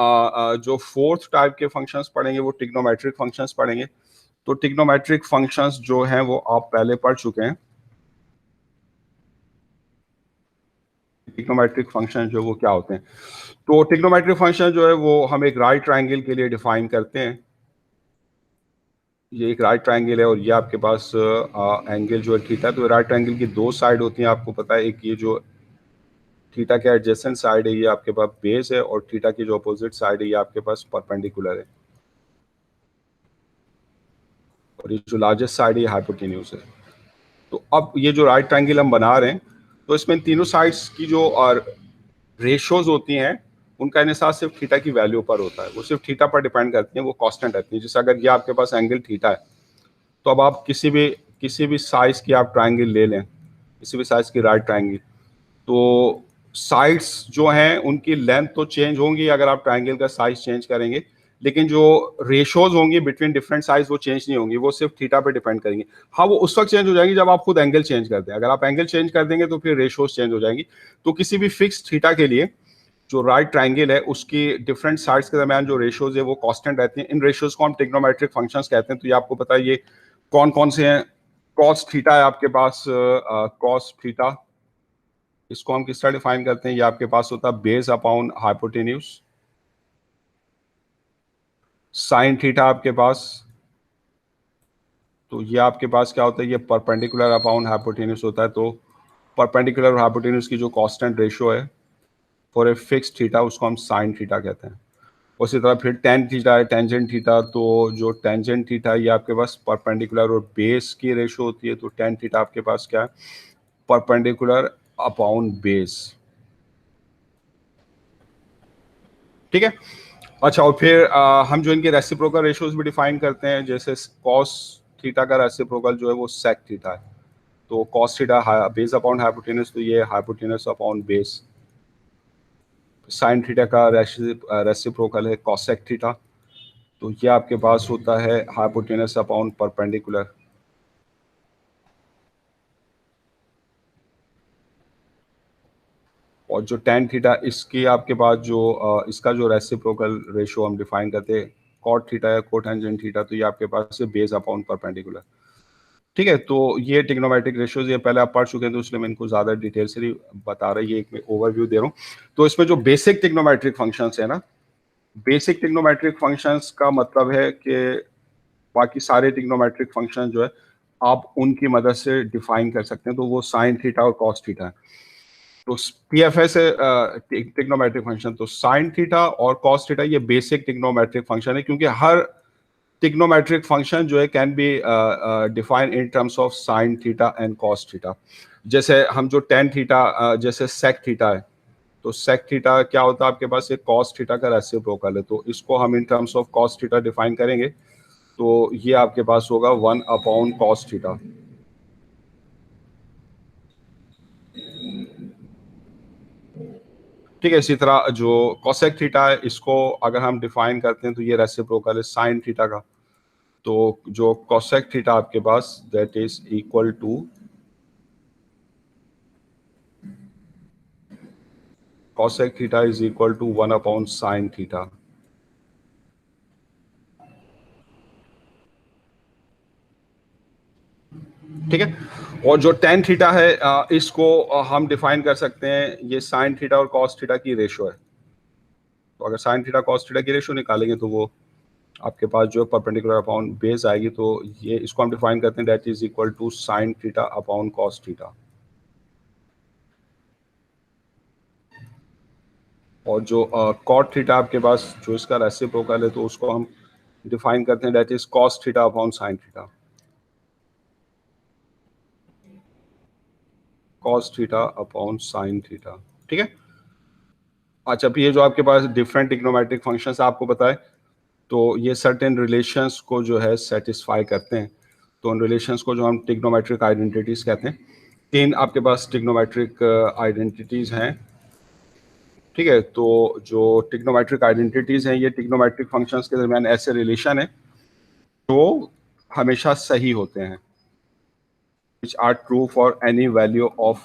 जो फोर्थ टाइप के फंक्शंस पढ़ेंगे वो ट्रिग्नोमेट्रिक फंक्शंस पढ़ेंगे। तो ट्रिग्नोमेट्रिक फंक्शंस जो हैं वो आप पहले पढ़ चुके हैं। ट्रिग्नोमेट्रिक फंक्शन जो वो क्या होते हैं, तो ट्रिग्नोमेट्रिक फंक्शन जो है वो हम एक राइट ट्रायंगल के लिए डिफाइन करते हैं। ये एक राइट ट्रायंगल है और ये आपके पास एंगल जो है थीटा। तो राइट ट्रायंगल की दो साइड होती हैं, आपको पता है। एक ये जो थीटा के एडजेसेंट साइड है ये आपके पास बेस है, और थीटा की जो अपोजिट साइड है ये आपके पास परपेंडिकुलर है, और ये जो लार्जेस्ट साइड है ये हाइपोटेन्यूज है। तो अब ये जो राइट ट्रायंगल हम बना रहे हैं, तो इसमें तीनों साइड्स की जो रेशोज होती हैं उनका इन्हिसार सिर्फ थीटा की वैल्यू पर होता है, वो सिर्फ थीटा पर डिपेंड करती हैं, वो कांस्टेंट रहती है। जैसे अगर ये आपके पास एंगल थीटा है, तो अब आप किसी भी साइज की आप ट्रायंगल ले लें, किसी भी साइज की राइट ट्रायंगल, तो साइड्स जो हैं उनकी लेंथ तो चेंज होंगी अगर आप ट्रायंगल का साइज चेंज करेंगे, लेकिन जो रेशोज होंगी बिटवीन डिफरेंट साइज वो चेंज नहीं होंगी, वो सिर्फ थीटा पे डिपेंड करेंगी। हाँ, वो उस वक्त चेंज हो जाएंगी जब आप खुद एंगल चेंज करते हैं। अगर आप एंगल चेंज कर देंगे तो फिर रेशोज चेंज हो जाएंगी। तो किसी भी फिक्स थीटा के लिए जो राइट ट्रायंगल है उसकी डिफरेंट साइड्स के दरमियान जो रेशोज है वो कांस्टेंट रहती हैं। इन रेशोज को हम ट्रिग्नोमेट्रिक फंक्शंस कहते हैं। तो ये आपको पता है ये कौन कौन से हैं। कॉस थीटा है आपके पास, कॉस थीटा, इसको हम किस तरह डिफाइन करते हैं, ये आपके पास होता है base upon hypotenuse. Sine theta आपके पास, तो ये आपके पास क्या होता है, ये परपेंडिकुलर अपॉन हाइपोटेन्यूज होता है। तो परपेंडिकुलर और हाइपोटेन्यूज की जो कांस्टेंट रेशियो है फॉर ए फिक्स थीटा, उसको हम साइन थीटा कहते हैं। उसी तरह फिर टेन थीटा है, टेंजेंट थीटा। तो जो टेंजेंट थीटा ये आपके पास परपेंडिकुलर और बेस की रेशियो होती है। तो टेन थीटा आपके पास क्या है, परपेंडिकुलर अपॉन बेस, ठीक है। अच्छा, और फिर हम जो इनके रेसिप्रोकल रेशियोज भी डिफाइन करते हैं, जैसे कॉस थीटा का रेसिप्रोकल जो है वो सेक थीटा है। तो cos theta base upon hypotenuse, तो ये hypotenuse upon base. Sine theta का रेसिप्रोकल है कॉसेक थीटा, तो ये आपके पास होता है हाइपोटेनस अपॉन परपेंडिकुलर। और जो टेन थीटा, इसकी आपके पास जो इसका जो रेसिप्रोकल रेशियो हम डिफाइन करते हैं कॉट थीटा या कोटेंजेंट थीटा, तो ये आपके पास है बेस अपॉन परपेंडिकुलर, ठीक है। तो ये ट्रिग्नोमेट्रिक रेशियोज ये पहले आप पढ़ चुके हैं, तो इसलिए मैं इनको ज़्यादा डिटेल से नहीं बता रहा, ये एक मैं ओवरव्यू दे रहा हूँ। तो इसमें जो बेसिक ट्रिग्नोमेट्रिक फंक्शंस है ना, बेसिक ट्रिग्नोमेट्रिक फंक्शंस का मतलब है कि बाकी सारे ट्रिग्नोमेट्रिक फंक्शन जो है आप उनकी मदद से डिफाइन कर सकते हैं। तो वो साइन थीटा और कॉस थीटा है। तो पीएफएस है ट्रिग्नोमेट्रिक फंक्शन। तो साइन थीटा और कॉस थीटा ये बेसिक ट्रिग्नोमेट्रिक फंक्शन है, क्योंकि हर ट्रिग्नोमेट्रिक फंक्शन जो है can be define in terms of sine theta and cos theta. जैसे हम जो टेन थीटा, जैसे सेक थीटा है, तो सेक थीटा क्या होता है आपके पास, एक कॉस थीटा का रेसिप्रोकल है। तो इसको हम in terms of cos theta define करेंगे, तो ये आपके पास होगा 1 अपॉन कॉस थीटा। ठीक है। इसी तरह जो कोसेक थीटा है, इसको अगर हम डिफाइन करते हैं तो ये रेसिप्रोकल है साइन थीटा का। तो जो कोसेक थीटा आपके पास that is equal to cosec theta is equal to 1 upon sine theta, ठीक है। और जो टेन थीटा है इसको हम डिफाइन कर सकते हैं, ये साइन थीटा और कॉस थीटा की रेशो है। तो अगर साइन थीटा कॉस थीटा की रेशो निकालेंगे तो वो आपके पास जो परपेंडिकुलर अपॉन बेस आएगी। तो ये इसको हम डिफाइन करते हैं that is equal to sine theta upon cos theta. और जो कॉट थीटा आपके पास जो इसका रेसिप्रोकल है, तो उसको हम डिफाइन करते हैं that is cos theta upon sine theta. Cos theta upon sine theta. ठीक है, अच्छा अब ये जो आपके पास डिफरेंट ट्रिग्नोमेट्रिक फंक्शंस आपको पता है, तो ये सर्टेन रिलेशंस को जो है सेटिस्फाई करते हैं। तो उन रिलेशंस को जो हम ट्रिग्नोमेट्रिक आइडेंटिटीज कहते हैं। तीन आपके पास ट्रिग्नोमेट्रिक आइडेंटिटीज हैं। ठीक है, तो जो ट्रिग्नोमेट्रिक आइडेंटिटीज हैं ये ट्रिग्नोमेट्रिक फंक्शंस के दरमियान ऐसे रिलेशन है जो हमेशा सही होते हैं, which are true for any value of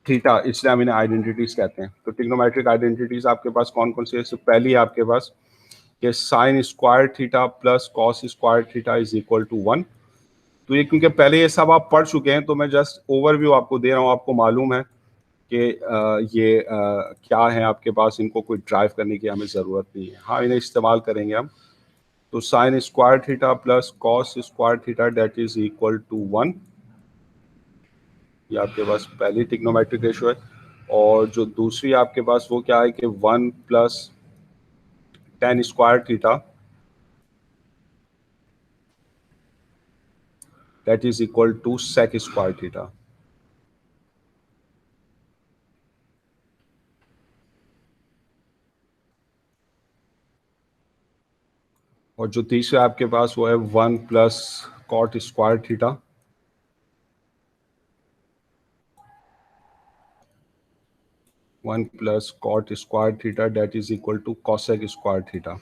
theta, इसलिए हम इन्हें आइडेंटिटीज कहते हैं। तो ट्रिग्नोमेट्रिक आइडेंटिटीज आपके पास कौन कौन सी है? तो पहली आपके पास कि sine square theta plus cos square theta is equal to 1। तो ये क्योंकि पहले ये सब आप पढ़ चुके हैं तो मैं जस्ट ओवरव्यू आपको दे रहा हूँ। आपको मालूम है कि ये क्या है आपके पास, इनको कोई ड्राइव करने की हमें ज़रूरत नहीं है। हाँ, इन्हें इस्तेमाल करेंगे हम। तो sine square theta plus cos square theta that is equal to 1, ये आपके पास पहली ट्रिग्नोमेट्रिक रेशो है। और जो दूसरी आपके पास वो क्या है कि 1 plus tan square theta that is equal to sec square theta. और जो तीसरा आपके पास वो है 1 plus cot square theta, one plus cot square theta that is equal to cosec square theta.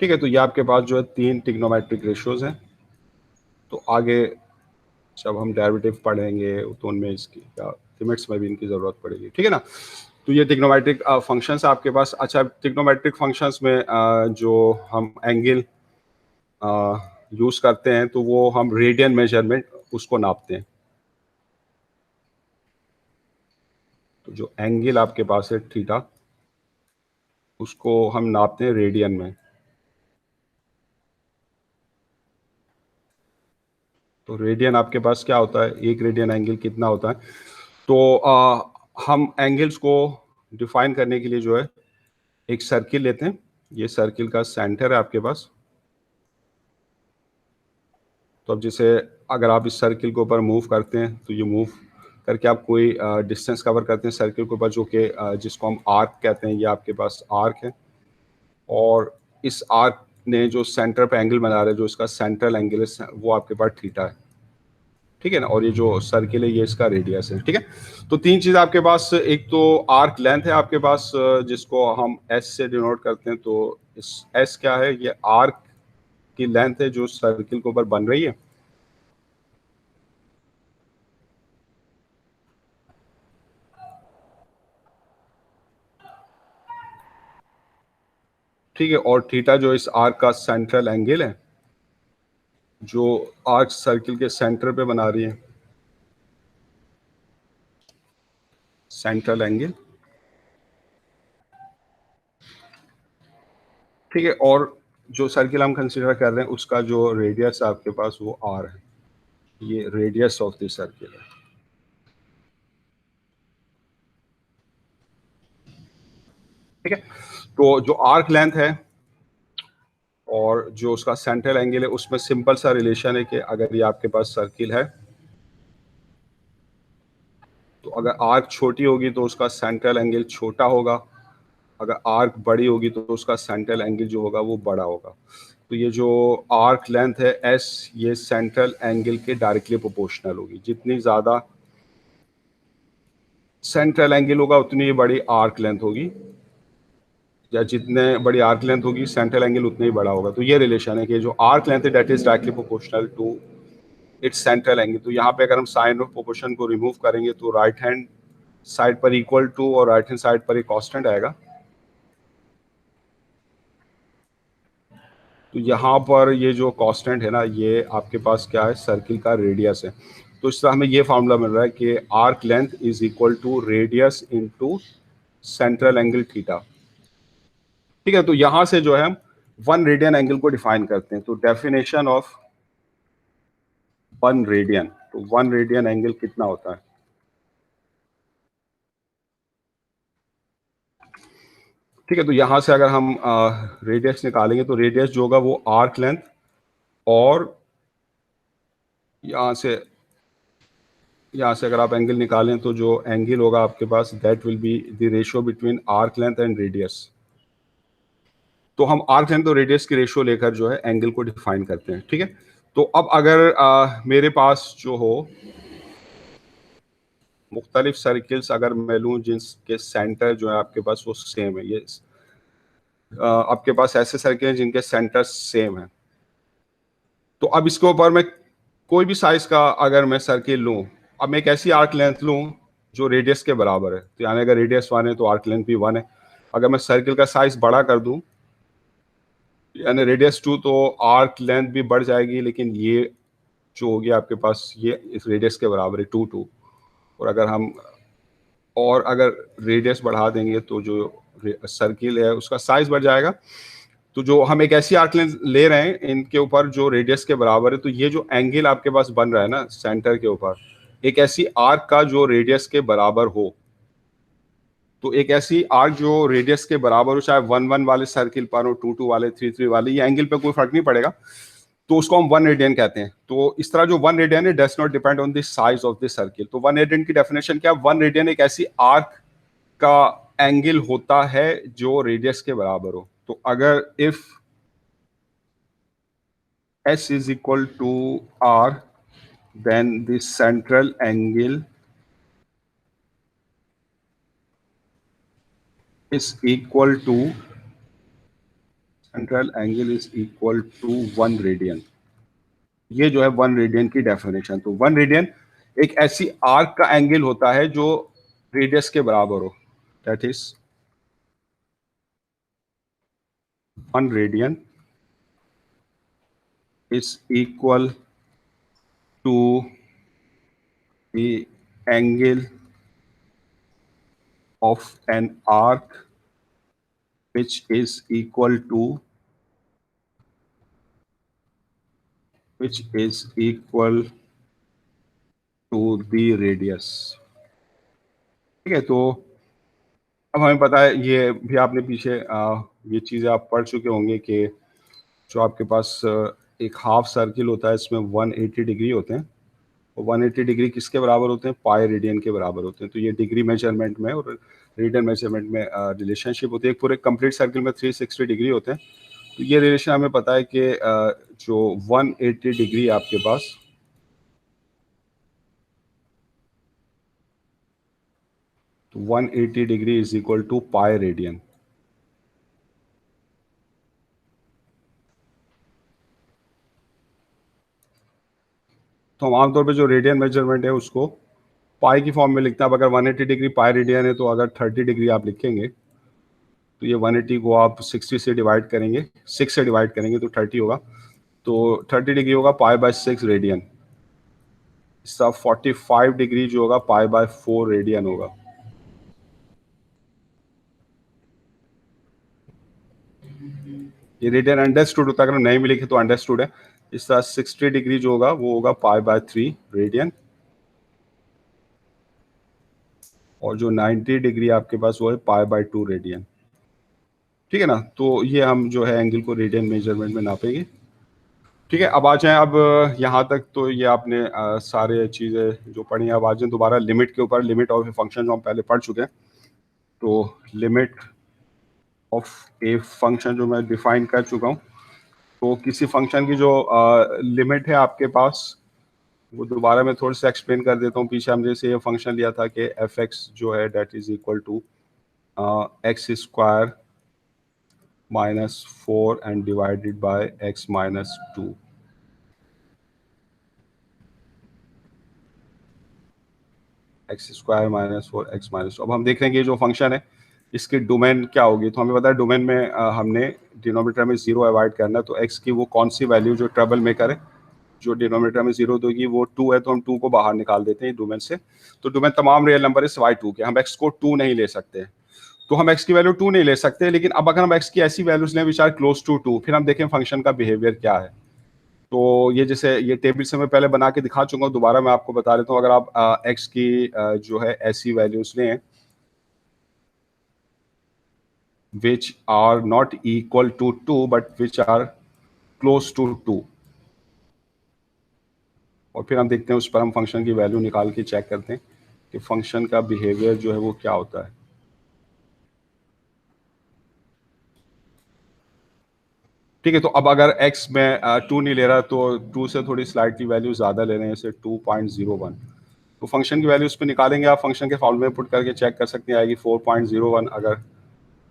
ठीक है, तो ये आपके पास जो है तीन ट्रिग्नोमेट्रिक रेशियोज हैं। तो आगे जब हम डेरिवेटिव पढ़ेंगे तो उनमें इसकी लिमिट्स में भी इनकी ज़रूरत पड़ेगी। ठीक है ना, तो ये ट्रिग्नोमेट्रिक फंक्शंस आपके पास। अच्छा, ट्रिग्नोमेट्रिक फंक्शंस में जो हम एंगल यूज़ करते हैं तो वो हम रेडियन मेजरमेंट उसको नापते हैं। तो जो एंगल आपके पास है थीटा, उसको हम नापते हैं रेडियन में। तो रेडियन आपके पास क्या होता है, एक रेडियन एंगल कितना होता है? तो हम एंगल्स को डिफाइन करने के लिए जो है एक सर्किल लेते हैं। ये सर्किल का सेंटर है आपके पास। तो अब जैसे अगर आप इस सर्किल के ऊपर मूव करते हैं तो ये मूव करके आप कोई डिस्टेंस कवर करते हैं सर्किल के ऊपर, जो कि जिसको हम आर्क कहते हैं। ये आपके पास आर्क है और इस आर्क ने जो सेंटर पे एंगल बना रहा है, जो इसका सेंट्रल एंगल है, वो आपके पास थीटा है। ठीक है ना, और ये जो सर्किल है ये इसका रेडियस है। ठीक है, तो तीन चीज आपके पास, एक तो आर्क लेंथ है आपके पास जिसको हम एस से डिनोट करते हैं। तो इस एस क्या है? ये आर्क की लेंथ है जो सर्किल के ऊपर बन रही है। ठीक है, और थीटा जो इस आर्क का सेंट्रल एंगल है, जो आर्क सर्किल के सेंटर पे बना रही है, सेंट्रल एंगल। ठीक है, और जो सर्किल हम कंसीडर कर रहे हैं उसका जो रेडियस आपके पास वो आर है। ये रेडियस ऑफ द सर्किल है। ठीक है, तो जो आर्क लेंथ है और जो उसका सेंट्रल एंगल है, उसमें सिंपल सा रिलेशन है कि अगर ये आपके पास सर्किल है तो अगर आर्क छोटी होगी तो उसका सेंट्रल एंगल छोटा होगा, अगर आर्क बड़ी होगी तो उसका सेंट्रल एंगल जो होगा वो बड़ा होगा। तो ये जो आर्क लेंथ है एस, ये सेंट्रल एंगल के डायरेक्टली प्रोपोर्शनल होगी। जितनी ज़्यादा सेंट्रल एंगल होगा उतनी ही बड़ी आर्क लेंथ होगी, या जितने बड़ी आर्क लेंथ होगी सेंट्रल एंगल उतना ही बड़ा होगा। तो ये रिलेशन है कि जो आर्क लेंथ है that is directly proportional to its central angle. तो यहाँ पे अगर हम साइन ऑफ प्रोपोर्शन को रिमूव करेंगे तो राइट हैंड साइड पर इक्वल टू और राइट हैंड साइड पर एक कांस्टेंट आएगा। तो यहाँ पर ये जो कांस्टेंट है ना, ये आपके पास क्या है? सर्किल का रेडियस है। तो इस तरह हमें ये फार्मूला मिल रहा है कि arc length is equal to radius into central angle theta. ठीक है, तो यहाँ से जो है हम वन रेडियन एंगल को डिफाइन करते हैं। तो डेफिनेशन ऑफ वन रेडियन, तो वन रेडियन एंगल कितना होता है? ठीक है, तो यहाँ से अगर हम रेडियस निकालेंगे तो रेडियस जो होगा वो आर्क लेंथ और यहाँ से अगर आप एंगल निकालें तो जो एंगल होगा आपके पास, that will be the ratio between arc length and radius. तो हम आर्क लेंथ और रेडियस की रेशियो लेकर जो है एंगल को डिफाइन करते हैं, ठीक है। तो अब अगर मेरे पास जो हो मुख्तलिफ सर्किल्स अगर मैं लूँ जिनके सेंटर जो है आपके पास वो सेम है, ये आपके पास ऐसे सर्किल हैं जिनके सेंटर सेम है, तो अब इसके ऊपर मैं कोई भी साइज का अगर मैं सर्किल लूँ, अब मैं एक ऐसी आर्क लेंथ लूँ जो रेडियस के बराबर है, तो यानी अगर रेडियस 1 है तो आर्क लेंथ भी 1 है। अगर मैं सर्किल का साइज बड़ा कर दूं यानी रेडियस 2, तो आर्क लेंथ भी बढ़ जाएगी, लेकिन ये जो होगी आपके पास ये इस रेडियस के बराबर है 2 और अगर रेडियस बढ़ा देंगे तो जो सर्किल है उसका साइज बढ़ जाएगा। तो जो हम एक ऐसी आर्क लेंथ ले रहे हैं इनके ऊपर जो रेडियस के बराबर है, तो ये जो एंगल आपके पास बन रहा है ना सेंटर के ऊपर, एक ऐसी आर्क का जो रेडियस के बराबर हो, तो एक ऐसी आर्क जो रेडियस के बराबर हो, चाहे 1 1 वाले सर्किल पर हो, 2 2 वाले, 3 3 वाले, ये एंगल पे कोई फर्क नहीं पड़ेगा, तो उसको हम 1 रेडियन कहते हैं। तो इस तरह जो 1 रेडियन है does not depend on the size of the circle. तो 1 रेडियन की डेफिनेशन क्या? 1 रेडियन एक ऐसी आर्क का एंगल होता है जो रेडियस के बराबर हो। तो अगर if S is equal to R, then the central angle is equal to 1 radian. ये जो है 1 रेडियन की डेफिनेशन। तो 1 रेडियन एक ऐसी आर्क का एंगल होता है जो रेडियस के बराबर हो, that is 1 radian is equal to the angle of an arc which is equal to the radius। ठीक है, तो अब हमें पता है, ये भी आपने पीछे ये चीज़ें आप पढ़ चुके होंगे कि जो आपके पास एक हाफ सर्किल होता है इसमें 180 डिग्री होते हैं, और 180 डिग्री किसके बराबर होते हैं? पाई रेडियन के बराबर होते हैं। तो ये डिग्री मेजरमेंट में और रेडियन मेजरमेंट में रिलेशनशिप होती है। एक पूरे कंप्लीट सर्किल में 360 डिग्री होते हैं। तो ये रिलेशन हमें पता है कि जो 180 डिग्री आपके पास, तो 180 degree is equal to pi radian. तो हम आमतौर पे जो रेडियन मेजरमेंट है उसको पाई की फॉर्म में लिखते हैं। अब अगर 180 डिग्री पाई रेडियन है तो अगर 30 डिग्री आप लिखेंगे तो ये 180 को आप 60 से डिवाइड करेंगे, 6 से डिवाइड करेंगे तो 30 होगा। तो 30 डिग्री होगा पाई बाय 6 रेडियन। इसका 45 डिग्री जो होगा पाई बाय 4 रेडियन होगा। ये रेडियन अंडरस्टूड होता है, अगर नहीं भी लिखे तो अंडरस्टूड है। इसका 60 डिग्री जो होगा वो होगा पाई बाय 3 रेडियन, और जो 90 डिग्री आपके पास वो है पाई बाय 2 रेडियन। ठीक है ना, तो ये हम जो है एंगल को रेडियन मेजरमेंट में नापेंगे। ठीक है, अब आ जाएं, अब यहाँ तक तो ये आपने सारे चीज़ें जो पढ़ी हैं। अब आ जाएं दोबारा लिमिट के ऊपर। लिमिट ऑफ ए फंक्शन जो हम पहले पढ़ चुके हैं, तो लिमिट ऑफ ए फंक्शन जो मैं डिफाइन कर चुका हूँ। तो किसी फंक्शन की जो लिमिट है आपके पास, वो दोबारा मैं थोड़ा सा एक्सप्लेन कर देता हूँ। पीछे हम जैसे ये फंक्शन लिया था कि एफ एक्स जो है that is equal to x square minus 4 and divided by x minus 2। X square minus 4 x minus 2। अब हम देख रहे हैं कि ये जो फंक्शन है इसकी डोमेन क्या होगी। तो हमें पता है डोमेन में हमने डिनोमिनेटर में 0 अवॉइड करना है। तो एक्स की वो कौन सी वैल्यू जो ट्रबल मेकर है, जो डिनोमिनेटर में 0 देगी, वो 2 है, तो हम 2 को बाहर निकाल देते हैं डोमेन से। तो डोमेन तमाम रियल नंबर है सिवाय 2 के। हम एक्स को 2 नहीं ले सकते, तो हम एक्स की वैल्यू 2 नहीं ले सकते। लेकिन अब अगर हम एक्स की ऐसी वैल्यूज लें विच आर क्लोज टू 2, फिर हम देखें फंक्शन का बिहेवियर क्या है। तो ये जैसे ये टेबल से मैं पहले बना के दिखा चुका हूँ, दोबारा मैं आपको बता देता हूँ। अगर आप एक्स की जो है ऐसी वैल्यूज लें which are not equal to 2 but which are close to 2, और फिर हम देखते हैं उस पर हम फंक्शन की वैल्यू निकाल के चेक करते हैं कि फंक्शन का बिहेवियर जो है वो क्या होता है। ठीक है, तो अब अगर x में 2 नहीं ले रहा तो 2 से थोड़ी स्लाइटली वैल्यू ज़्यादा ले रहे हैं, जैसे 2.01, तो फंक्शन की वैल्यू उस पर निकालेंगे। आप फंक्शन के फॉर्मूले में पुट करके चेक कर सकते हैं, आएगी 4.01। अगर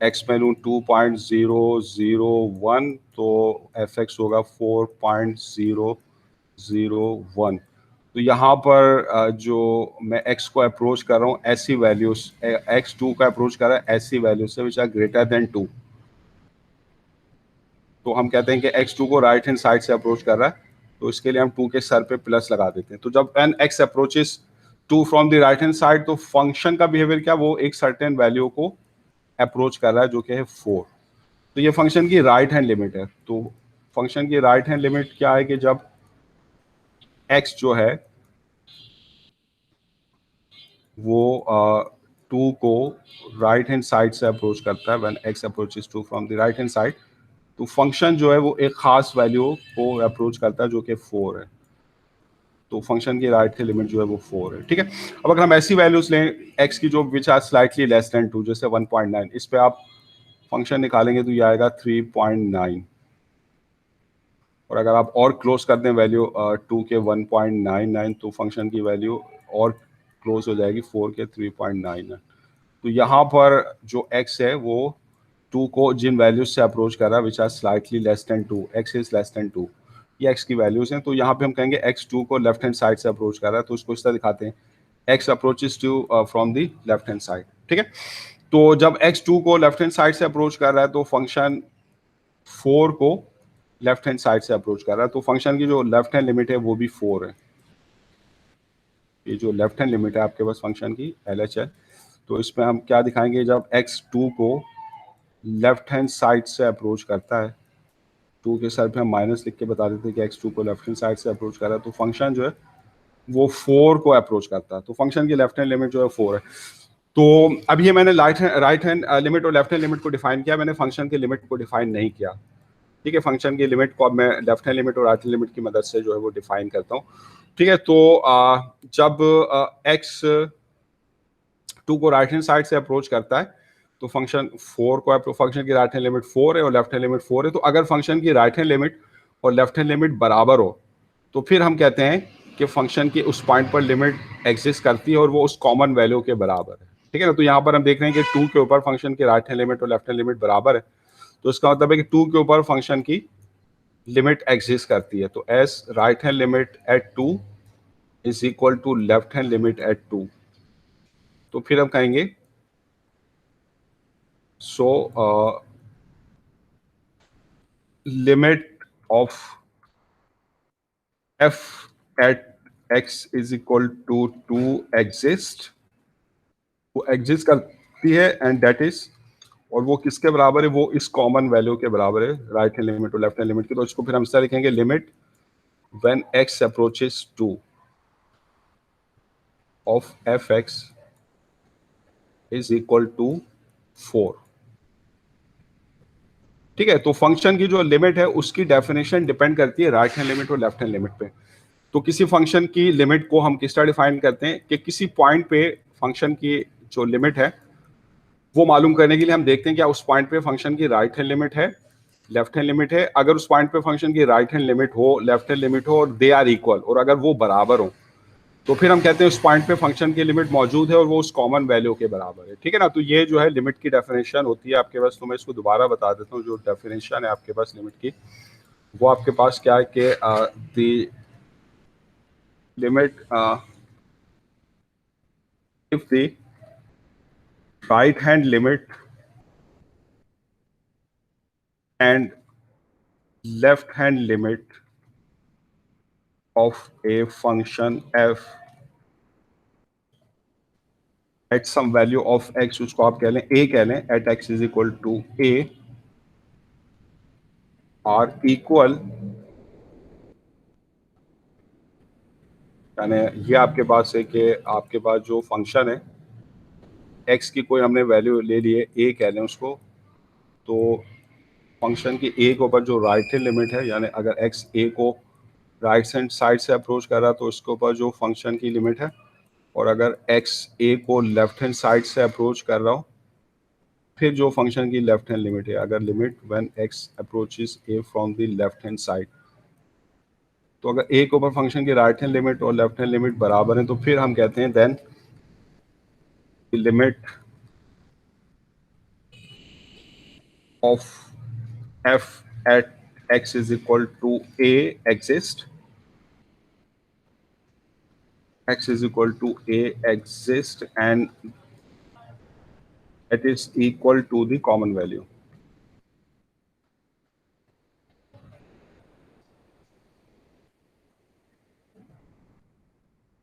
x में लूँ 2.001 तो fx होगा 4.001। तो यहाँ पर जो मैं x को अप्रोच कर रहा हूँ ऐसी वैल्यूज, x2 का अप्रोच कर रहा है ऐसी वैल्यू से विच आर ग्रेटर देन 2, तो हम कहते हैं कि x2 को राइट हैंड साइड से अप्रोच कर रहा है, तो इसके लिए हम 2 के सर पे प्लस लगा देते हैं। तो जब an x approaches 2 from the right hand side, तो फंक्शन का बिहेवियर क्या, वो एक सर्टेन वैल्यू को अप्रोच कर रहा है जो कि है 4। तो ये फंक्शन की राइट हैंड लिमिट है। तो फंक्शन की राइट हैंड लिमिट क्या है कि जब x जो है वो 2 को राइट हैंड साइड से अप्रोच करता है, when x approaches 2 from the right hand side, तो फंक्शन जो है वो एक खास वैल्यू को अप्रोच करता है जो कि 4 है। तो फंक्शन की राइट की लिमिट जो है वो 4 है। ठीक है, अब अगर हम ऐसी वैल्यूज लें x की जो which are slightly less than 2, जैसे 1.9, इस पे आप फंक्शन निकालेंगे तो ये आएगा 3.9। और अगर आप और क्लोज कर दें वैल्यू 2 के 1.99, तो फंक्शन की वैल्यू और क्लोज हो जाएगी 4 के 3.99। तो यहाँ पर जो x है वो 2 को जिन वैल्यूज से अप्रोच कर रहा है which are slightly less than 2, x is less than 2, ये x की वैल्यूज हैं। तो यहाँ पे हम कहेंगे x2 को लेफ्ट हैंड साइड से अप्रोच कर रहा है, तो उसको इस तरह दिखाते हैं, x approaches two from the left hand side. ठीक है, तो जब x2 को लेफ्ट हैंड साइड से अप्रोच कर रहा है तो फंक्शन 4 को लेफ्ट हैंड साइड से अप्रोच कर रहा है, तो फंक्शन की जो लेफ्ट हैंड लिमिट है वो भी 4 है। ये जो लेफ्ट हैंड लिमिट है आपके पास फंक्शन की LHL, तो इसमें हम क्या दिखाएंगे, जब x2 को लेफ्ट हैंड साइड से अप्रोच करता है, 2 के सर पे हम माइनस लिख के बता देते हैं कि x2 को लेफ्ट हैंड साइड से अप्रोच कर रहा है, तो फंक्शन जो है वो 4 को अप्रोच करता है। तो फंक्शन की लेफ्ट हैंड लिमिट जो है 4 है। तो अब ये मैंने राइट हैंड लिमिट और लेफ्ट हैंड लिमिट को डिफाइन किया, मैंने फंक्शन की लिमिट को डिफाइन नहीं किया। ठीक है, फंक्शन की लिमिट को अब मैं लेफ्ट हैंड लिमिट और राइट हैंड लिमिट की मदद से जो है वो डिफाइन करता हूँ। ठीक है, तो जब x2 को राइट हैंड साइड से अप्रोच करता है तो फंक्शन 4 को, फंक्शन की राइट हैंड लिमिट 4 है और लेफ्ट हैंड लिमिट 4 है। तो अगर फंक्शन की राइट हैंड लिमिट और लेफ्ट हैंड लिमिट बराबर हो तो फिर हम कहते हैं कि फंक्शन की उस पॉइंट पर लिमिट एग्जिस्ट करती है और वो उस कॉमन वैल्यू के बराबर है। ठीक है ना, तो यहाँ पर हम देख रहे हैं कि 2 के ऊपर फंक्शन की राइट हैंड लिमिट और लेफ्ट हैंड लिमिट बराबर है, तो इसका मतलब है कि 2 के ऊपर फंक्शन की लिमिट एग्जिस्ट करती है। तो as right hand limit at 2 is equal to left hand limit at 2, तो फिर हम कहेंगे so limit of f at x is equal to 2 exist, वो एग्जिस्ट करती है एंड दैट इज, और वो किसके बराबर है, वो इस कॉमन वैल्यू के बराबर है, राइट हैंड लिमिट और लेफ्ट हैंड लिमिट की। तो इसको फिर हम इस तरह लिखेंगे, limit when x approaches 2 of fx is equal to 4। ठीक है, तो फंक्शन की जो लिमिट है उसकी डेफिनेशन डिपेंड करती है राइट हैंड लिमिट और लेफ्ट हैंड लिमिट पे। तो किसी फंक्शन की लिमिट को हम किस तरह डिफाइन करते हैं कि किसी पॉइंट पे फंक्शन की जो लिमिट है वो मालूम करने के लिए हम देखते हैं क्या उस पॉइंट पे फंक्शन की राइट हैंड लिमिट है, लेफ्ट हैंड लिमिट है। अगर उस पॉइंट पे फंक्शन की राइट हैंड लिमिट हो, लेफ्ट हैंड लिमिट हो और दे आर इक्वल, और अगर वो बराबर हो, तो फिर हम कहते हैं उस पॉइंट पे फंक्शन की लिमिट मौजूद है और वो उस कॉमन वैल्यू के बराबर है। ठीक है ना, तो ये जो है लिमिट की डेफिनेशन होती है आपके पास। तो मैं इसको दोबारा बता देता हूँ, जो डेफिनेशन है आपके पास लिमिट की, वो आपके पास क्या है कि the limit if the right hand limit and left hand limit of a function f at some value of x, उसको आप कह लें a कह लें, at x is equal to a are equal, यानी ये आपके पास है कि आपके पास जो फंक्शन है x की कोई हमने वैल्यू ले ली है a कह लें उसको, तो फंक्शन की a के ऊपर जो राइट हैंड लिमिट है, यानी अगर x a को राइट हैंड साइड से अप्रोच कर रहा तो इसके ऊपर जो फंक्शन की लिमिट है, और अगर एक्स ए को लेफ्ट हैंड साइड से अप्रोच कर रहा हो फिर जो फंक्शन की लेफ्ट हैंड लिमिट है, अगर limit when x approaches a from the left hand side, तो अगर ए के ऊपर फंक्शन की राइट हैंड लिमिट और लेफ्ट हैंड लिमिट बराबर है तो फिर हम कहते हैं then limit of f at x is equal to a exist, x is equal to a exist and it is equal to the common value.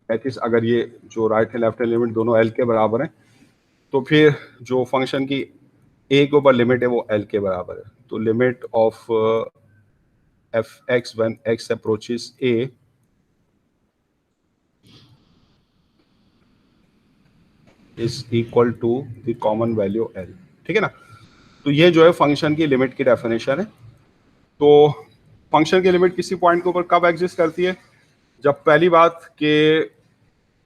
That is अगर ये जो right hand left hand limit दोनों L के बराबर हैं तो फिर जो फंक्शन की ए के ऊपर लिमिट है वो एल के बराबर है। तो limit of F x when x approaches a is equal to the common value L. ठीक है ना, तो ये जो है फंक्शन की लिमिट की डेफिनेशन है। तो फंक्शन की लिमिट किसी पॉइंट के ऊपर कब एग्जिस्ट करती है, जब पहली बात कि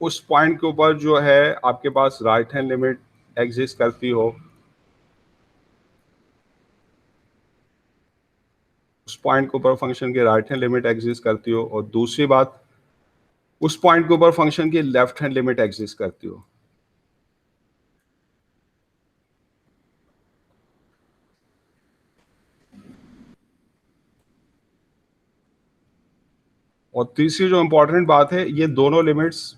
उस पॉइंट के ऊपर जो है आपके पास राइट हैंड लिमिट एग्जिस्ट करती हो, उस पॉइंट के ऊपर फंक्शन की राइट हैंड लिमिट एग्जिस्ट करती हो, और दूसरी बात उस पॉइंट के ऊपर फंक्शन की लेफ्ट हैंड लिमिट एग्जिस्ट करती हो। और तीसरी जो इंपॉर्टेंट बात है, ये दोनों लिमिट्स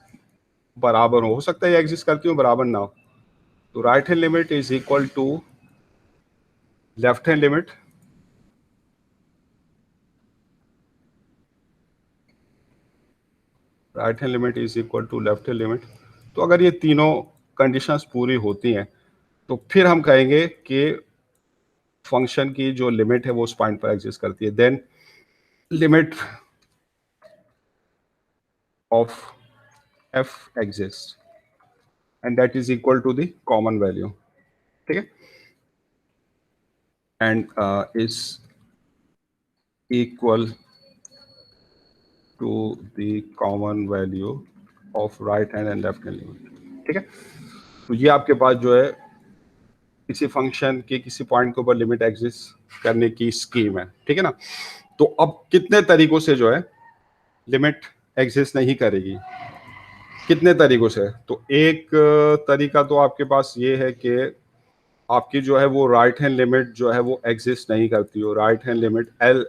बराबर हो सकता है ये एग्जिस्ट करती हो बराबर ना हो। तो right hand limit is equal to left hand limit, right hand limit is equal to left hand limit. तो अगर ये तीनों कंडीशंस पूरी होती हैं तो फिर हम कहेंगे कि फंक्शन की जो लिमिट है वो उस पॉइंट पर एग्जिस्ट करती है। Then limit of f exist and that is equal to the common value. ठीक है, and is equal to the common value of right hand and left hand limit. ठीक है, तो ये आपके पास जो है किसी फंक्शन के किसी पॉइंट के ऊपर लिमिट एग्जिस्ट करने की स्कीम है। ठीक है ना, तो अब कितने तरीकों से जो है लिमिट एग्जिस्ट नहीं करेगी, कितने तरीकों से? तो एक तरीका तो आपके पास ये है कि आपकी जो है वो राइट हैंड लिमिट जो है वो एग्जिस्ट नहीं करती हो, right hand limit L,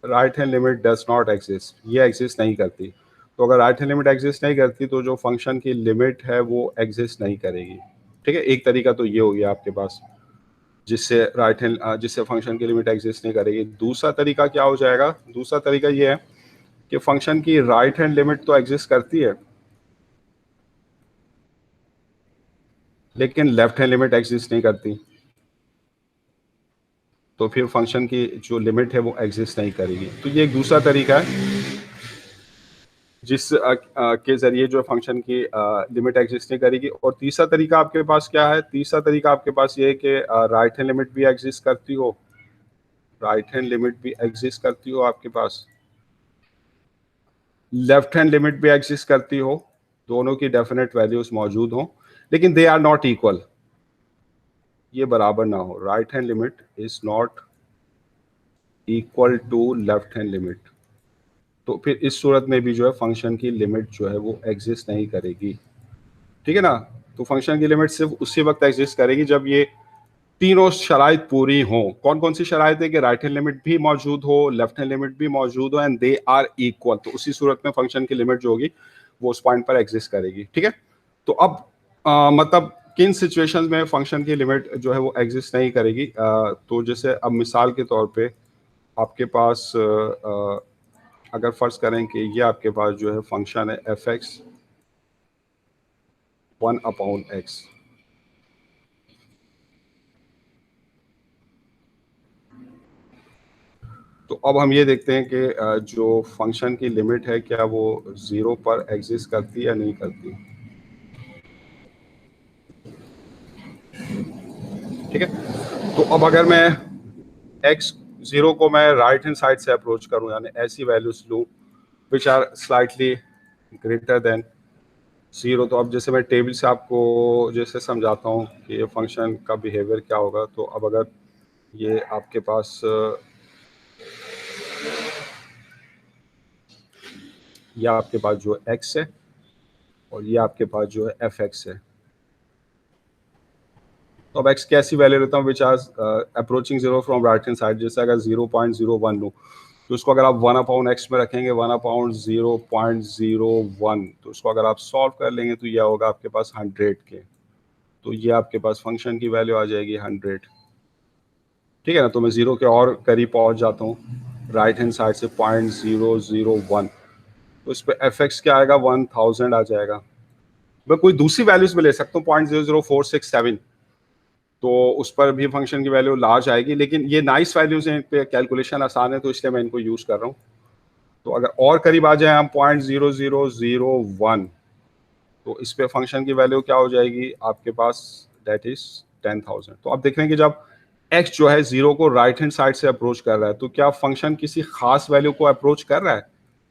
right hand limit does not exist, ये एग्जिस्ट नहीं करती। तो अगर राइट हैंड लिमिट एग्जिस्ट नहीं करती तो जो फंक्शन की लिमिट है वो एग्जिस्ट नहीं करेगी। ठीक है, एक तरीका तो ये हो गया आपके पास जिससे राइट हैंड जिससे फंक्शन की लिमिट एग्जिस्ट नहीं करेगी। दूसरा तरीका क्या हो जाएगा? दूसरा तरीका ये है कि फंक्शन की राइट हैंड लिमिट तो एग्जिस्ट करती है लेकिन लेफ्ट हैंड लिमिट एग्जिस्ट नहीं करती, तो फिर फंक्शन की जो लिमिट है वो एग्जिस्ट नहीं करेगी। तो ये एक दूसरा तरीका है जिस के जरिए जो फंक्शन की लिमिट एग्जिस्ट नहीं करेगी। और तीसरा तरीका आपके पास क्या है? तीसरा तरीका आपके पास ये है कि राइट हैंड लिमिट भी एग्जिस्ट करती हो, राइट हैंड लिमिट भी एग्जिस्ट करती हो आपके पास, लेफ्ट हैंड लिमिट भी एग्जिस्ट करती हो, दोनों की डेफिनेट वैल्यूज मौजूद हो लेकिन दे आर नॉट इक्वल, ये बराबर ना हो। Right hand limit is not equal to left hand limit, तो फिर इस सूरत में भी जो है फंक्शन की लिमिट जो है वो एग्जिस्ट नहीं करेगी। ठीक है ना, तो फंक्शन की लिमिट सिर्फ उसी वक्त एग्जिस्ट करेगी जब ये तीनों शराइत पूरी हो। कौन कौन सी शराइत है? कि राइट हैंड लिमिट भी मौजूद हो, लेफ्ट हैंड लिमिट भी मौजूद हो एंड दे आर इक्वल, तो उसी सूरत में फंक्शन की लिमिट जो होगी वो उस पॉइंट पर एग्जिस्ट करेगी। ठीक है, तो अब मतलब किन सिचुएशंस में फंक्शन की लिमिट जो है वो एग्जिस्ट नहीं करेगी? तो जैसे अब मिसाल के तौर पे आपके पास अगर फर्ज करें कि ये आपके पास जो है फंक्शन है एफ एक्स 1/x, तो अब हम ये देखते हैं कि जो फंक्शन की लिमिट है क्या वो 0 पर एग्जिस्ट करती है या नहीं करती। ठीक है, तो अब अगर मैं x 0 को मैं राइट हैंड साइड से अप्रोच करूं यानी ऐसी वैल्यूज लूं which are slightly greater than 0। तो अब जैसे मैं टेबल से आपको जैसे समझाता हूँ कि ये फंक्शन का बिहेवियर क्या होगा। तो अब अगर ये आपके पास ये आपके पास जो x है और ये आपके पास जो है fx है। तो अब x कैसी वैल्यू लेता हूँ which are approaching 0 from right hand side. जैसे अगर 0.01 लूँ तो उसको अगर आप 1/x में रखेंगे 1/0.01, तो उसको अगर आप सॉल्व कर लेंगे तो यह होगा आपके पास 100 के। तो ये आपके पास फंक्शन की वैल्यू आ जाएगी 100। ठीक है ना। तो मैं 0 के और करीब पहुंच जाता हूँ राइट हैंड साइड से 0.001। तो इस पर fx क्या आएगा 1000 आ जाएगा। मैं कोई दूसरी वैल्यूज में ले सकता हूँ 0.00467, तो उस पर भी फंक्शन की वैल्यू लार्ज आएगी, लेकिन ये नाइस वैल्यूज हैं, इन पे कैलकुलेशन आसान है तो इसलिए मैं इनको यूज कर रहा हूँ। तो अगर और करीब आ जाए हम 0.0001, तो इस पे फंक्शन की वैल्यू क्या हो जाएगी आपके पास, दैट इज 10,000। तो आप देख रहे हैं कि जब x जो है 0 को राइट हैंड साइड से अप्रोच कर रहा है तो क्या फंक्शन किसी खास वैल्यू को अप्रोच कर रहा है?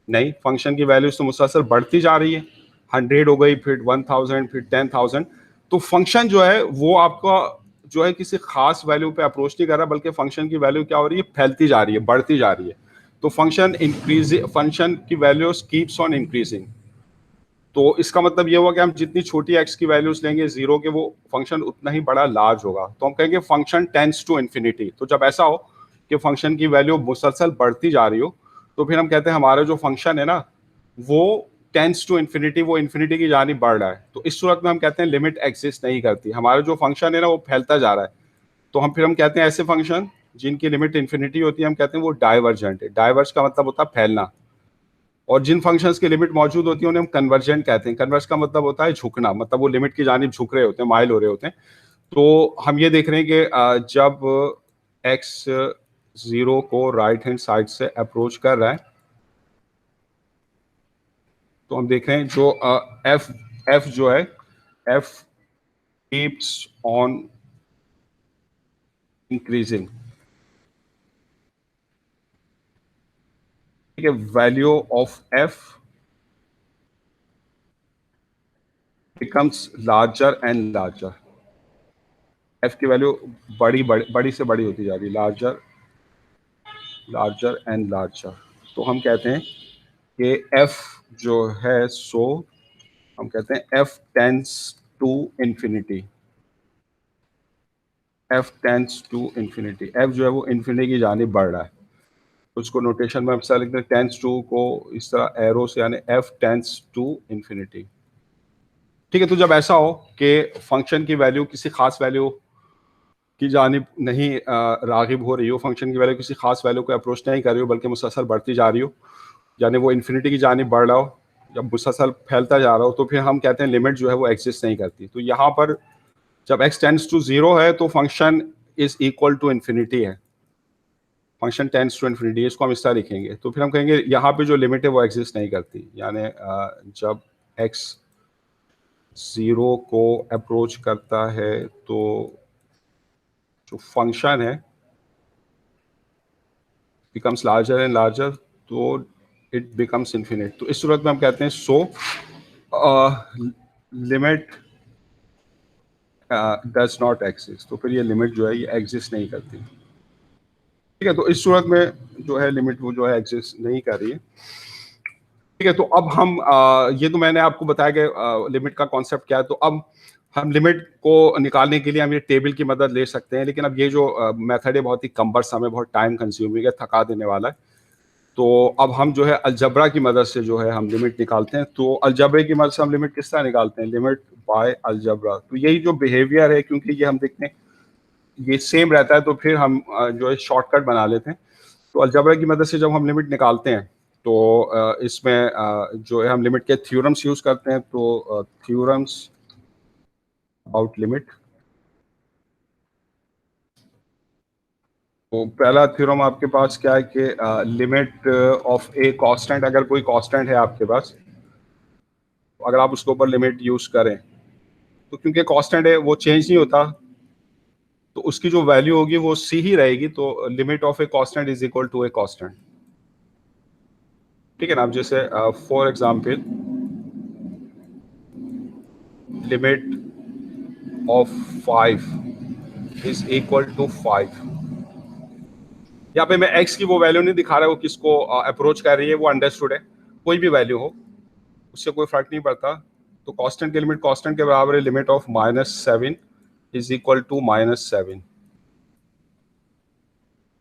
नहीं, फंक्शन की वैल्यूज तो मुसलसल बढ़ती जा रही है। 100 हो गई, फिर 1000, फिर 10,000। तो फंक्शन जो है वो आपका जो है किसी खास वैल्यू पे अप्रोच नहीं कर रहा, बल्कि फंक्शन की वैल्यू क्या हो रही है, फैलती जा रही है, बढ़ती जा रही है। तो फंक्शन की वैल्यूज कीप्स ऑन इंक्रीजिंग। तो इसका मतलब ये हुआ कि हम जितनी छोटी x की वैल्यूज लेंगे 0 के, वो फंक्शन उतना ही बड़ा लार्ज होगा। तो हम कहेंगे फंक्शन टेंड्स टू इन्फिनिटी। तो जब ऐसा हो कि फंक्शन की वैल्यू मुसलसल बढ़ती जा रही हो, तो फिर हम कहते हैं हमारा जो फंक्शन है ना वो टेंड्स टू इन्फिनिटी, वो इन्फिनिटी की जानिब बढ़ रहा है। तो इस सूरत में हम कहते हैं लिमिट एग्जिस्ट नहीं करती, हमारा जो फंक्शन है ना वो फैलता जा रहा है। तो हम कहते हैं ऐसे फंक्शन जिनकी लिमिट इन्फिनिटी होती है हम कहते हैं वो डाइवर्जेंट है। डाइवर्ज का मतलब होता है फैलना। और जिन फंक्शंस की लिमिट मौजूद होती है उन्हें हम कन्वर्जेंट कहते हैं। कन्वर्ज का मतलब होता है झुकना, मतलब वो लिमिट की जानिब झुक रहे होते हैं, माइल हो रहे होते हैं। तो हम ये देख रहे हैं कि जब x 0 को राइट हैंड साइड से अप्रोच कर रहा है तो हम देख रहे हैं जो f जो है f कीप्स ऑन इंक्रीजिंग। ठीक है, value of f becomes larger and larger. f की वैल्यू बड़ी से बड़ी होती जा रही है, लार्जर एंड लार्जर। तो हम कहते हैं कि f जो है सो हम कहते हैं f tends to infinity. f tends to infinity, f जो है वो इंफिनिटी की जानिब बढ़ रहा है। उसको नोटेशन में हम लिखते हैं टेंड्स टू को इस तरह एरो से, यानी f टेंड्स टू इंफिनिटी। ठीक है। तो जब ऐसा हो कि फंक्शन की वैल्यू किसी खास वैल्यू की जानिब नहीं रागिब हो रही हो, फंक्शन की वैल्यू किसी खास वैल्यू को अप्रोच नहीं कर रही हो बल्कि मुसलसल बढ़ती जा रही हो, यानी वो इन्फिनिटी की जानिब बढ़ रहा हो, जब मुसलसल फैलता जा रहा हो, तो फिर हम कहते हैं लिमिट जो है वो एग्जिस्ट नहीं करती। तो यहाँ पर जब x टेंड्स टू 0 है तो function is equal to infinity है। फंक्शन टेंड्स टू इन्फिनिटी, इसको हम इस तरह लिखेंगे। तो फिर हम कहेंगे यहाँ पे जो लिमिट है वो एग्जिस्ट नहीं करती, यानी जब x 0 को अप्रोच करता है तो जो फंक्शन है बिकम्स लार्जर एंड लार्जर, तो इट बिकम्स इन्फिनिट। तो इस सूरत में हम कहते हैं so limit does not exist. तो फिर ये लिमिट जो है ये एग्जिस्ट नहीं करती। ठीक है। तो इस सूरत में जो है लिमिट वो जो है एग्जिस्ट नहीं कर रही है। ठीक है। तो अब हम ये तो मैंने आपको बताया कि लिमिट का कॉन्सेप्ट क्या है। तो अब हम लिमिट को निकालने के लिए हम ये टेबल की मदद ले सकते हैं, लेकिन अब ये जो मेथड है बहुत ही कम्बरसम है, बहुत टाइम कंज्यूमिंग है, थका देने वाला है। तो अब हम जो है अलजबरा की मदद से जो है हम लिमिट निकालते हैं। तो अलजबरे की मदद से हम लिमिट किस तरह निकालते हैं, लिमिट बाय अलजबरा। तो यही जो बिहेवियर है, क्योंकि ये हम देखते हैं ये सेम रहता है, तो फिर हम जो है शॉर्टकट बना लेते हैं। तो अलजबरा की मदद से जब हम लिमिट निकालते हैं तो इसमें जो है हम लिमिट के थ्योरम्स यूज करते हैं। तो थ्योरम्स अबाउट लिमिट, तो पहला थ्योरम आपके पास क्या है कि लिमिट ऑफ ए कांस्टेंट, अगर कोई कांस्टेंट है आपके पास, अगर आप उसके ऊपर लिमिट यूज करें तो क्योंकि कांस्टेंट है वो चेंज नहीं होता, तो उसकी जो वैल्यू होगी वो सी ही रहेगी। तो limit of a constant is equal to a constant. ठीक है ना। अब जैसे for example limit of 5 is equal to 5। यहाँ पे मैं x की वो वैल्यू नहीं दिखा रहा, वो किसको अप्रोच कर रही है वो अंडरस्टूड है, कोई भी वैल्यू हो उससे कोई फर्क नहीं पड़ता। तो कांस्टेंट की लिमिट कांस्टेंट के बराबर है, limit of -7 is equal to -7।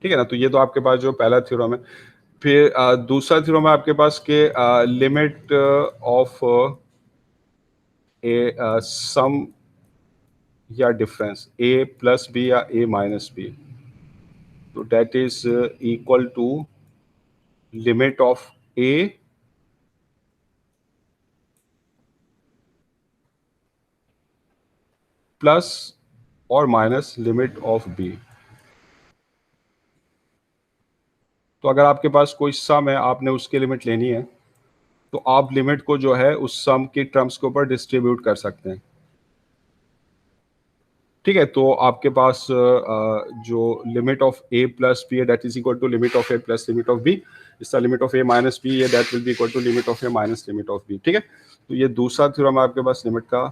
ठीक है ना। तो ये तो आपके पास जो पहला थ्योरम है। फिर दूसरा थ्योरम है आपके पास के लिमिट ऑफ ए सम या डिफरेंस a प्लस बी या a माइनस बी, तो that is equal to limit of a plus और माइनस लिमिट ऑफ b। तो अगर आपके पास कोई सम है, आपने उसकी लिमिट लेनी है, तो आप लिमिट को जो है उस सम की टर्म्स के ऊपर डिस्ट्रीब्यूट कर सकते हैं। ठीक है। तो आपके पास जो limit of a plus b है that is equal to limit of a plus limit of b, इसका limit of a minus b है that will be equal to limit of a minus limit of b। ठीक है। तो ये दूसरा theorem है आपके पास लिमिट का।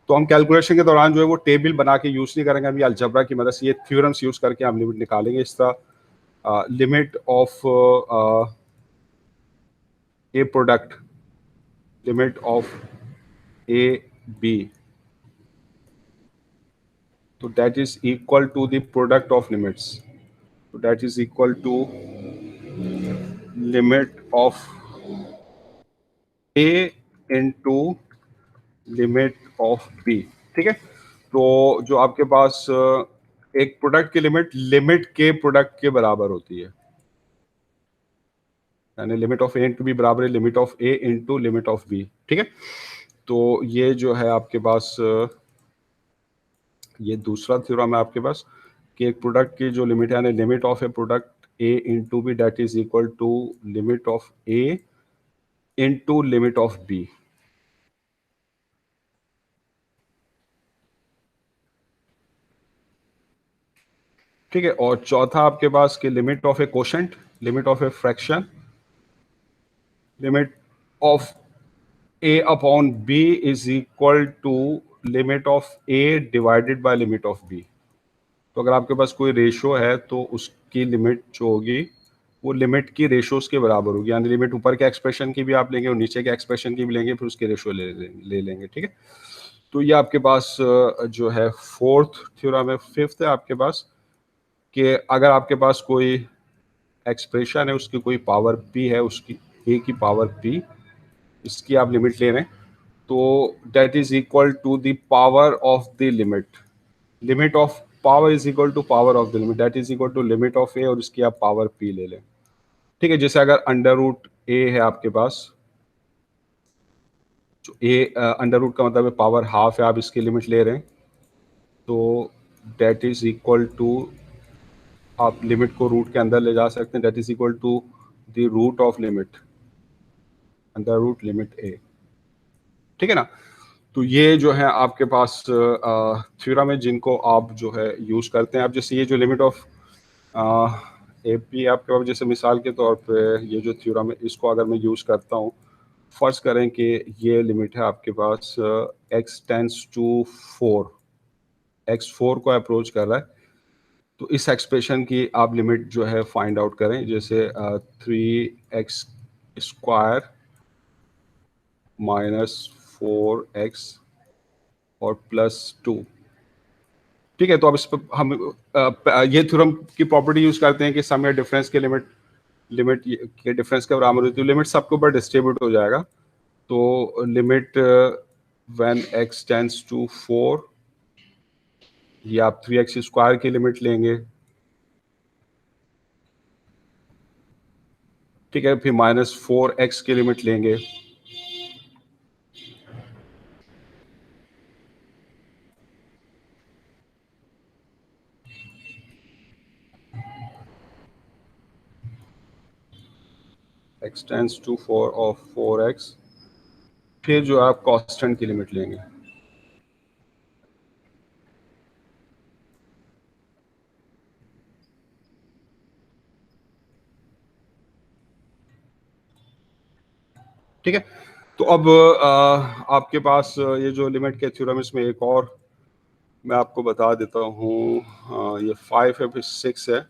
तो हम कैलकुलेशन के दौरान जो है वो टेबल बना के यूज नहीं करेंगे, अभी अलजबरा की मदद से ये थ्योरम्स यूज करके हम लिमिट निकालेंगे। इस तरह limit of a product, limit of a b, तो that is equal to the product of limits, तो that is equal to limit of a into limit of b. ठीक है। तो जो आपके पास एक प्रोडक्ट की लिमिट लिमिट के प्रोडक्ट के बराबर होती है, यानी limit of a into b बराबर है limit of a into limit of b. ठीक है। तो ये जो है आपके पास ये दूसरा थ्योरम है आपके पास कि एक प्रोडक्ट की जो लिमिट है, यानी limit of a product a into b that is equal to limit of a into limit of b. ठीक है। और चौथा आपके पास कि limit of a quotient, limit of a fraction, limit of a upon b is equal to limit of a divided by limit of b। तो अगर आपके पास कोई रेशो है तो उसकी लिमिट जो होगी वो लिमिट की रेशोज के बराबर होगी, यानी लिमिट ऊपर के एक्सप्रेशन की भी आप लेंगे और नीचे के एक्सप्रेशन की भी लेंगे, फिर उसके रेशो ले लेंगे। ठीक है। तो ये आपके पास जो है फोर्थ थ्योरम है। फिफ्थ है आपके पास कि अगर आपके पास कोई एक्सप्रेशन है, उसकी कोई पावर p है, उसकी a की पावर p, इसकी आप लिमिट ले रहे हैं, तो that is equal to the power of the limit, limit of power is equal to power of the limit that is equal to limit of a, और इसकी आप पावर p ले लें। ठीक है। जैसे अगर अंडर रूट ए है आपके पास, जो ए अंडर रूट का मतलब है पावर हाफ है, आप इसकी लिमिट ले रहे हैं, तो दैट इज इक्वल टू, आप लिमिट को रूट के अंदर ले जा सकते हैं, that is equal to the root of limit under root limit a. ठीक है ना। तो ये जो है आपके पास थ्योरम है जिनको आप जो है यूज करते हैं। अब जैसे ये जो लिमिट ऑफ ए पी आपके पास, जैसे मिसाल के तौर पे ये जो थ्योरम है इसको अगर मैं यूज करता हूँ, फर्ज करें कि ये लिमिट है आपके पास x टेंस टू 4, x 4 को अप्रोच कर रहा है, तो इस एक्सप्रेशन की आप लिमिट जो है फाइंड आउट करें। जैसे 3x स्क्वायर माइनस 4x और +2। ठीक है। तो अब इस पर हम ये थ्योरम की प्रॉपर्टी यूज करते हैं कि सम या डिफरेंस के लिमिट लिमिट के डिफरेंस के बराबर होती है, लिमिट सबके ऊपर डिस्ट्रीब्यूट हो जाएगा। तो limit when x tends to 4, ये आप 3x स्क्वायर की लिमिट लेंगे। ठीक है। फिर -4x की लिमिट लेंगे। x टेंस टू 4 और 4x, फिर जो आप कांस्टेंट की लिमिट लेंगे। ठीक है। तो अब आपके पास ये जो लिमिट के थ्योरम, इसमें एक और मैं आपको बता देता हूँ। ये 5 है फिर 6 है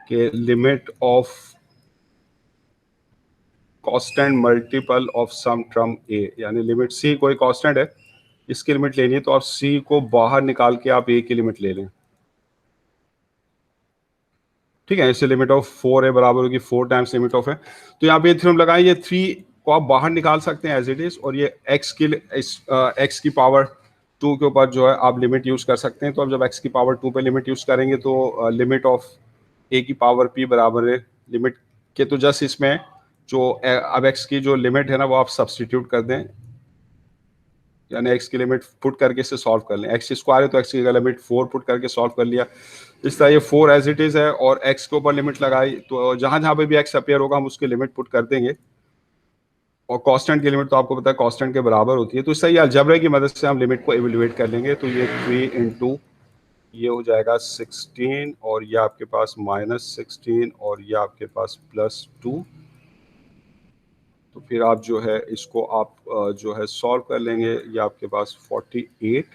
कि limit of constant multiple of some term a, यानी लिमिट सी कोई कांस्टेंट है, इसकी लिमिट लेनी है तो आप सी को बाहर निकाल के आप ए की लिमिट ले लें। ठीक है, इससे लिमिट ऑफ 4 है बराबर होगी 4 टाइम्स लिमिट ऑफ है। तो यहाँ पे थ्योरम लगाएं, ये 3 को आप बाहर निकाल सकते हैं एज इट इज, और ये एक्स की पावर 2 के ऊपर जो है आप लिमिट यूज कर सकते हैं। तो अब जब एक्स की पावर 2 पे लिमिट यूज करेंगे तो लिमिट ऑफ ए की पावर पी बराबर है लिमिट के, तो जस्ट इसमें जो अब एक्स की जो लिमिट है ना वो आप सब्सटीट्यूट कर दें, यानी एक्स की लिमिट पुट करके इसे सॉल्व कर लें। एक्स स्क्वायर है तो एक्स की लिमिट 4 पुट करके सॉल्व कर लिया। इस तरह ये 4 एज इट इज है, और एक्स के ऊपर लिमिट लगाई तो जहां जहां पे भी एक्स अपेयर होगा हम उसकी लिमिट पुट कर देंगे, और कांस्टेंट की लिमिट तो आपको पता है कांस्टेंट के बराबर होती है। तो इससे ये अलजेब्रा की मदद से हम लिमिट को इवेल्युएट कर लेंगे। तो ये 3 इंटू ये हो जाएगा 16, और ये आपके पास -16, और ये आपके पास +2। तो फिर आप जो है इसको आप जो है सॉल्व कर लेंगे। ये आपके पास 48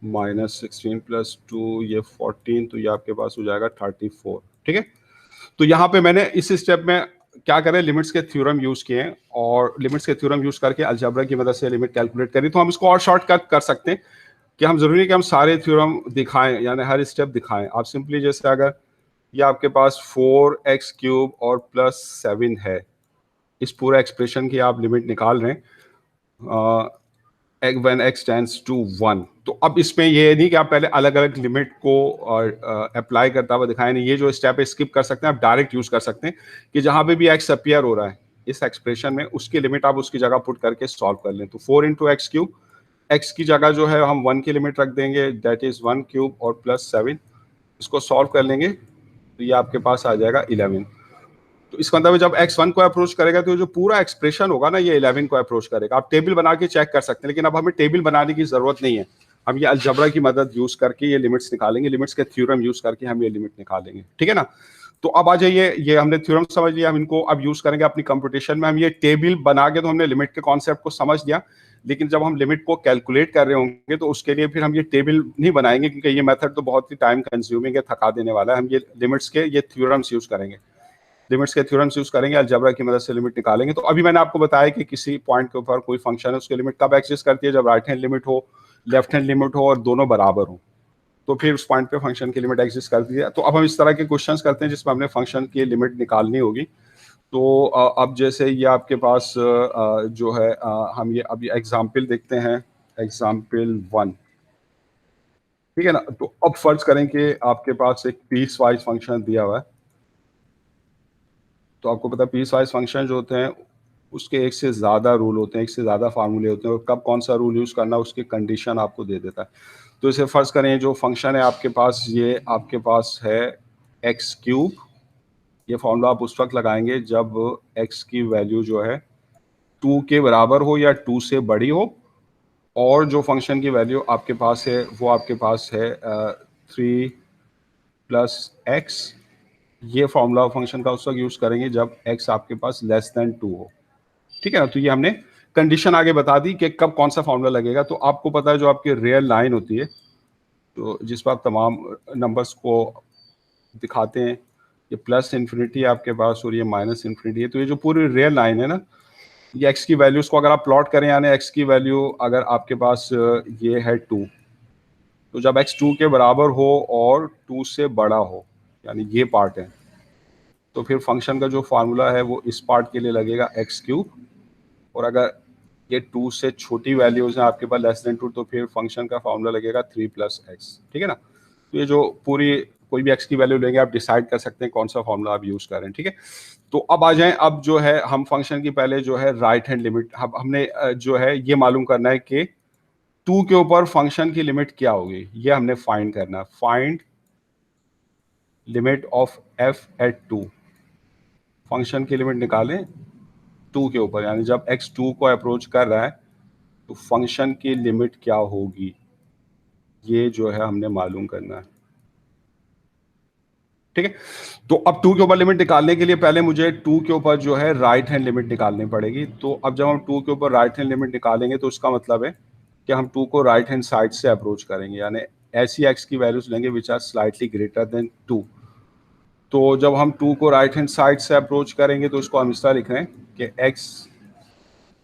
-16 +2 ये 14, तो ये आपके पास हो जाएगा 34। ठीक है। तो यहाँ पे मैंने इस स्टेप में क्या करें, लिमिट्स के थ्योरम यूज किए हैं, और लिमिट्स के थ्योरम यूज करके अलजेब्रा की मदद से लिमिट कैलकुलेट करी। तो हम इसको और शॉर्टकट कर सकते हैं कि हम जरूरी है कि हम सारे थ्योरम दिखाएं, यानी हर स्टेप दिखाएं। आप सिंपली जैसे अगर ये आपके पास 4x³ और +7 है, इस पूरा एक्सप्रेशन की आप लिमिट निकाल रहे हैं when x tends to 1, तो अब इसमें ये नहीं कि आप पहले अलग अलग लिमिट को अप्लाई करता हुआ दिखाएं, नहीं, ये जो स्टेप है स्किप कर सकते हैं, आप डायरेक्ट यूज कर सकते हैं कि जहां पे भी x अपीयर हो रहा है इस एक्सप्रेशन में, उसकी लिमिट आप उसकी जगह पुट करके सॉल्व कर लें। तो 4 इंटू x³ x की जगह जो है हम 1 की लिमिट रख देंगे, दैट इज 1³ और +7, इसको सॉल्व कर लेंगे तो ये आपके पास आ जाएगा 11। तो इसका मतलब जब x1 को अप्रोच करेगा तो जो पूरा एक्सप्रेशन होगा ना ये 11 को अप्रोच करेगा। आप टेबल बना के चेक कर सकते हैं, लेकिन अब हमें टेबल बनाने की जरूरत नहीं है, हम ये अलजबरा की मदद यूज करके ये लिमिट्स निकालेंगे, लिमिट्स के थ्योरम यूज करके हम ये लिमिट निकालेंगे। ठीक है ना। तो अब आ जाइए, ये हमने थ्योरम समझ लिया, हम इनको अब यूज करेंगे अपनी कंप्यूटेशन में। हम ये टेबल बना के तो हमने लिमिट के कॉन्सेप्ट को समझ लिया, लेकिन जब हम लिमिट को कैलकुलेट कर रहे होंगे तो उसके लिए फिर हम ये टेबल नहीं बनाएंगे, क्योंकि ये मेथड तो बहुत ही टाइम कंज्यूमिंग है, थका देने वाला है। हम ये लिमिट्स के ये थ्योरम्स यूज करेंगे, लिमिट्स के थ्योरम्स यूज करेंगे, अलजेब्रा की मदद से लिमिट निकालेंगे। तो अभी मैंने आपको बताया कि किसी पॉइंट के ऊपर कोई फंक्शन है, उसकी लिमिट कब एग्जिस्ट करती है, जब राइट हैंड लिमिट हो, लेफ्ट हैंड लिमिट हो और दोनों बराबर हो, तो फिर उस पॉइंट पे फंक्शन की लिमिट एग्जिस्ट करती है। तो अब हम इस तरह के क्वेश्चंस करते हैं जिसमें हमने फंक्शन की लिमिट निकालनी होगी। तो अब जैसे ये आपके पास जो है हम ये अभी एग्जाम्पल देखते हैं, एग्जाम्पल 1। ठीक है ना। तो अब फर्ज करें कि आपके पास एक पीस वाइज फंक्शन दिया हुआ है। तो आपको पता है पीस वाइज फंक्शन जो होते हैं उसके एक से ज़्यादा रूल होते हैं, एक से ज़्यादा फार्मूले होते हैं, और कब कौन सा रूल यूज़ करना उसकी कंडीशन आपको दे देता है। तो इसे फ़र्ज़ करें जो फंक्शन है आपके पास, ये आपके पास है x³। ये फॉर्मूला आप उस वक्त लगाएंगे जब x की वैल्यू जो है 2 के बराबर हो या 2 से बड़ी हो, और जो फंक्शन की वैल्यू आपके पास है वो आपके पास है 3 + x। ये फॉर्मूला फंक्शन का उस वक्त यूज करेंगे जब x आपके पास <2 हो। ठीक है ना। तो ये हमने कंडीशन आगे बता दी कि कब कौन सा फॉर्मूला लगेगा। तो आपको पता है जो आपकी रियल लाइन होती है, तो जिस पर आप तमाम नंबर्स को दिखाते हैं, ये +∞ आपके पास और ये -∞ है। तो ये जो पूरी रियल लाइन है ना, ये x की वैल्यूज को अगर आप प्लॉट करें, यानी x की वैल्यू अगर आपके पास ये है 2, तो जब x 2 के बराबर हो और 2 से बड़ा हो, यानी ये पार्ट है, तो फिर फंक्शन का जो फार्मूला है वो इस पार्ट के लिए लगेगा x³। और अगर ये 2 से छोटी वैल्यूज हैं आपके पास <2, तो फिर फंक्शन का फार्मूला लगेगा 3 + x। ठीक है ना। तो ये जो पूरी कोई भी x की वैल्यू लेंगे आप डिसाइड कर सकते हैं कौन सा फार्मूला आप यूज करें। ठीक है। तो अब आ जाएं, अब जो है हम फंक्शन की पहले जो है राइट हैंड लिमिट हमने जो है ये मालूम करना है कि 2 के ऊपर फंक्शन की लिमिट क्या होगी, ये हमने फाइंड करना है। Find limit of f at 2, function की लिमिट निकालें 2 के ऊपर, यानी जब x 2 को अप्रोच कर रहा है तो फंक्शन की लिमिट क्या होगी, ये जो है हमने मालूम करना है। ठीक है। तो अब 2 के ऊपर लिमिट निकालने के लिए पहले मुझे 2 के ऊपर जो है राइट हैंड लिमिट निकालनी पड़ेगी। तो अब जब हम 2 के ऊपर राइट हैंड लिमिट निकालेंगे तो उसका मतलब है कि हम 2 को राइट हैंड साइड से अप्रोच करेंगे, यानी ऐसी x की वैल्यूज लेंगे which are slightly greater than 2। तो जब हम 2 को राइट हैंड साइड से अप्रोच करेंगे तो उसको हम इस तरह लिख रहे हैं कि x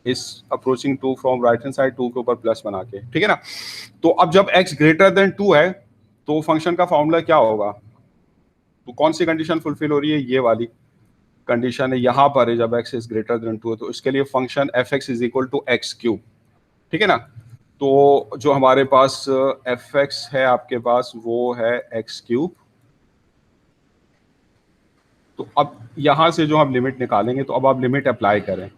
is approaching 2 from right hand side, 2 के ऊपर प्लस बना के, ठीक है ना। तो अब जब x ग्रेटर देन 2 है तो फंक्शन का फॉर्मूला क्या होगा? तो कौन सी कंडीशन फुलफिल हो रही है? ये वाली कंडीशन है यहाँ पर है, जब x इज ग्रेटर देन 2 है तो इसके लिए function f(x) is equal to x cube, ठीक है ना। तो जो हमारे पास f(x) है आपके पास वो है एक्स क्यूब। तो अब यहाँ से जो हम लिमिट निकालेंगे, तो अब आप लिमिट अप्लाई करें।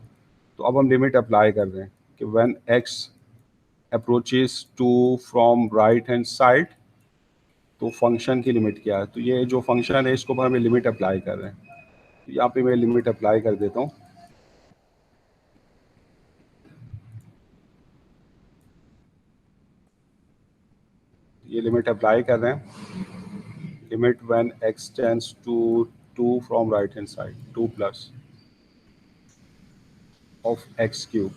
तो अब हम लिमिट अप्लाई कर रहे हैं कि when x approaches 2 from right hand side, तो फंक्शन की लिमिट क्या है? तो ये जो फंक्शन है इसको हमें लिमिट अप्लाई कर रहे हैं। तो यहाँ पे मैं लिमिट अप्लाई कर देता हूँ। ये लिमिट अप्लाई कर रहे हैं, limit when x tends to 2 from right hand side, 2 plus of x cube.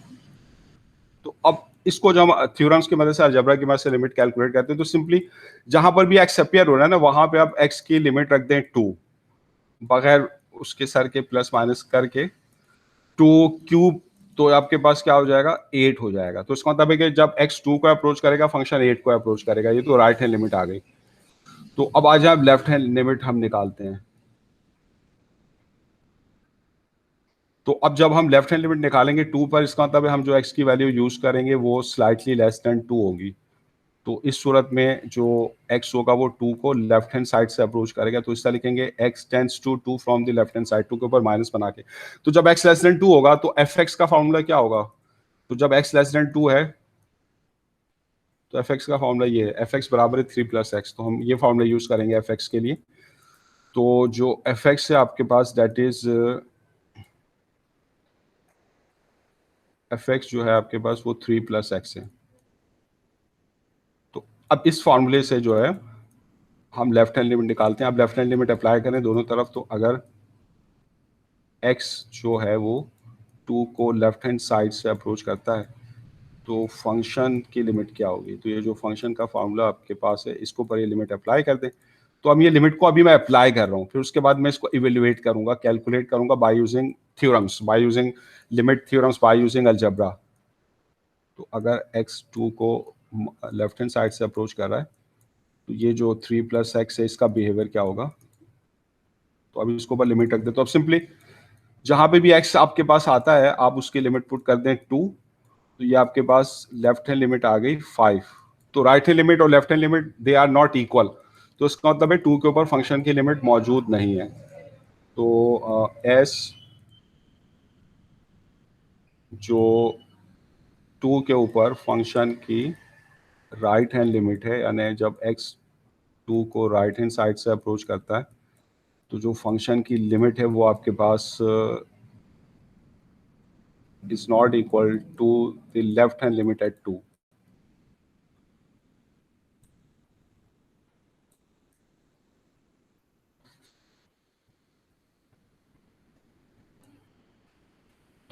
तो अब इसको जब हम थ्योरम्स की मदद से, अलजेब्रा की मदद से लिमिट कैलकुलेट करते हैं, तो सिंपली जहां पर भी एक्स अपियर हो रहा है ना, वहां पे आप एक्स की लिमिट रख दें 2, बगैर उसके सर के प्लस माइनस करके 2 क्यूब, तो आपके पास क्या हो जाएगा? 8 हो जाएगा। तो इसका मतलब है कि जब x 2 को अप्रोच करेगा फंक्शन 8 को अप्रोच करेगा। ये तो राइट हैंड लिमिट आ गई। तो अब आज आप लेफ्ट हैंड लिमिट हम निकालते हैं। तो अब जब हम लेफ्ट हैंड लिमिट निकालेंगे 2 पर, इसका मतलब है हम जो x की वैल्यू यूज करेंगे वो स्लाइटली लेस देन 2 होगी। तो इस सूरत में जो x होगा वो 2 को लेफ्ट हैंड साइड से अप्रोच करेगा। तो इस तरह लिखेंगे x tends to 2 from the left hand side, 2 के ऊपर माइनस बना के। तो जब x लेस देन 2 होगा तो f(x) का फॉर्मूला क्या होगा? तो जब x लेस देन 2 है तो f(x) का फॉर्मूला ये है, f(x) बराबर है 3 + x। तो हम ये फॉर्मूला यूज करेंगे f(x) के लिए। तो जो f(x) है आपके पास, दैट इज f(x) जो है आपके पास वो 3 + x है। तो अब इस फॉर्मूले से जो है हम लेफ्ट हैंड लिमिट निकालते हैं। अब लेफ्ट हैंड लिमिट अप्लाई करें दोनों तरफ, तो अगर x जो है वो 2 को लेफ्ट हैंड साइड से अप्रोच करता है तो फंक्शन की लिमिट क्या होगी? तो ये जो फंक्शन का फॉर्मूला आपके पास है, इसको पर ये लिमिट अप्लाई कर दें। तो अब ये लिमिट को अभी मैं अप्लाई कर रहा हूँ, फिर उसके बाद मैं इसको इवेल्युएट करूंगा, कैलकुलेट करूंगा by using theorems, by using limit theorems, by using algebra. तो अगर x2 को लेफ्ट हैंड साइड से अप्रोच कर रहा है तो ये जो 3 + x है इसका बिहेवियर क्या होगा? तो अभी इसको ऊपर लिमिट रख दे। तो अब सिंपली जहां पे भी x आपके पास आता है आप उसकी लिमिट पुट कर दें 2। तो ये आपके पास लेफ्ट हैंड लिमिट आ गई 5। तो राइट हैंड लिमिट और left hand limit they are not equal. तो इसका मतलब है 2 के ऊपर फंक्शन की लिमिट मौजूद नहीं है। तो एस जो 2 के ऊपर फंक्शन की राइट हैंड लिमिट है, यानी जब x 2 को राइट हैंड साइड से अप्रोच करता है तो जो फंक्शन की लिमिट है वो आपके पास is not equal to the left hand limit at 2।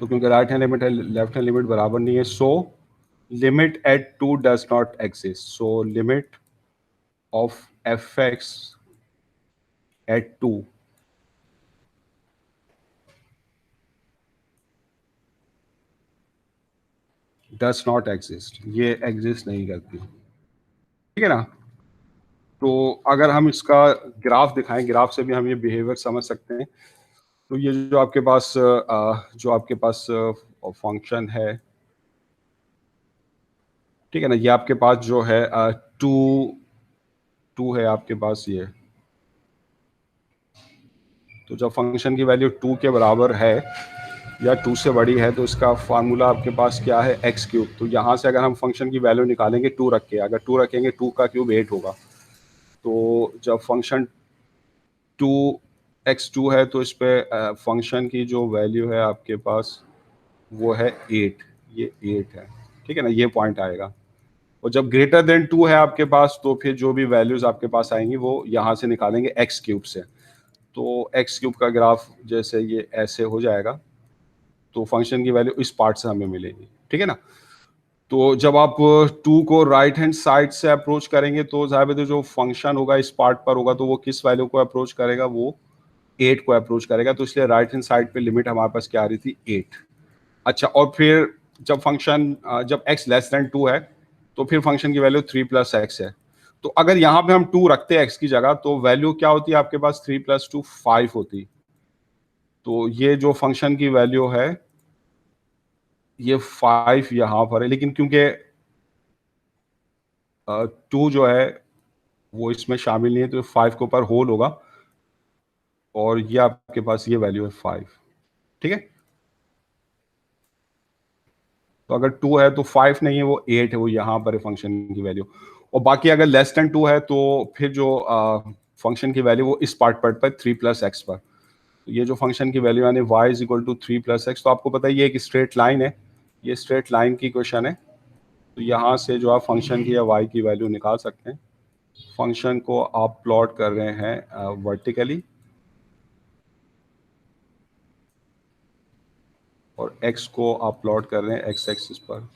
तो क्योंकि राइट हैंड लिमिट है लेफ्ट हैंड लिमिट बराबर नहीं है, so limit at 2 does not exist. So limit of f(x) at 2 does not exist, ये एग्जिस्ट नहीं करती, ठीक है ना। तो अगर हम इसका ग्राफ दिखाएं, ग्राफ से भी हम ये बिहेवियर समझ सकते हैं। तो ये जो आपके पास फंक्शन है, ठीक है ना, ये आपके पास जो है 2 है आपके पास ये। तो जब फंक्शन की वैल्यू 2 के बराबर है या 2 से बड़ी है तो इसका फार्मूला आपके पास क्या है? X cube. तो यहाँ से अगर हम फंक्शन की वैल्यू निकालेंगे 2 रख के, अगर 2 रखेंगे 2 का क्यूब 8 होगा। तो जब फंक्शन 2x2 है तो इस पर फंक्शन की जो वैल्यू है आपके पास वो है 8, ये 8 है, ठीक है ना, ये पॉइंट आएगा। और जब greater than 2 है आपके पास तो फिर जो भी वैल्यूज आपके पास आएंगी वो यहाँ से निकालेंगे एक्स क्यूब से। तो एक्स क्यूब का ग्राफ जैसे ये ऐसे हो जाएगा, तो फंक्शन की वैल्यू इस पार्ट से हमें मिलेगी, ठीक है ना। तो जब आप 2 को राइट हैंड साइड से अप्रोच करेंगे तो जाहिर है जो फंक्शन होगा इस पार्ट पर होगा, तो वो किस वैल्यू को अप्रोच करेगा, वो 8 को अप्रोच करेगा। तो इसलिए राइट हैंड साइड पे लिमिट हमारे पास क्या आ रही थी, 8। अच्छा, और फिर जब फंक्शन जब x लेस देन 2 है तो फिर फंक्शन की वैल्यू 3 प्लस एक्स है। तो अगर यहाँ पे हम 2 रखते हैं x की जगह, तो वैल्यू क्या होती है आपके पास, 3 प्लस 2 5 होती। तो ये जो फंक्शन की वैल्यू है ये 5 यहाँ पर है, लेकिन क्योंकि 2 जो है वो इसमें शामिल नहीं है, तो 5 के ऊपर होल होगा और ये आपके पास ये वैल्यू है 5, ठीक है। तो अगर 2 है तो 5 नहीं है, वो 8 है, वो यहाँ पर है फंक्शन की वैल्यू। और बाकी अगर लेस देन 2 है तो फिर जो फंक्शन की वैल्यू वो इस पार्ट पर 3 प्लस एक्स पर। तो ये जो फंक्शन की वैल्यू यानी y is equal to 3 plus x, तो आपको पता है ये एक स्ट्रेट लाइन है, ये स्ट्रेट लाइन की क्वेश्चन है। तो यहाँ से जो आप फंक्शन की या y की वैल्यू निकाल सकते हैं। फंक्शन को आप प्लॉट कर रहे हैं वर्टिकली और x को आप प्लॉट कर रहे हैं एक्स एक्सिस पर।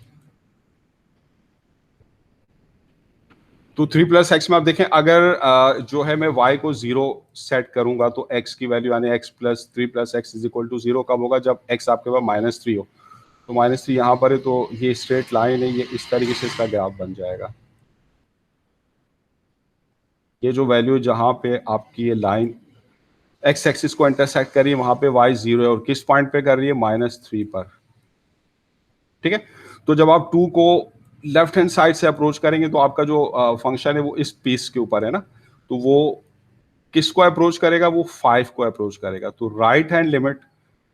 तो 3 प्लस एक्स में आप देखें, अगर जो है मैं y को 0 सेट करूंगा तो x की वैल्यू यानी x plus 3 plus x is equal to 0 कब होगा, जब x आपके पास -3 हो। तो -3 यहाँ पर है, तो ये स्ट्रेट लाइन है, ये इस तरीके से इसका ग्राफ बन जाएगा। ये जो वैल्यू जहाँ पे आपकी ये लाइन x एक्सिस को इंटरसेक्ट कर रही है वहां पे y 0 है, और किस पॉइंट पे कर रही है, -3 पर, ठीक है। तो जब आप 2 को लेफ्ट हैंड साइड से अप्रोच करेंगे तो आपका जो फंक्शन है वो इस पीस के ऊपर है ना, तो वो किसको अप्रोच करेगा, वो 5 को अप्रोच करेगा। तो राइट हैंड लिमिट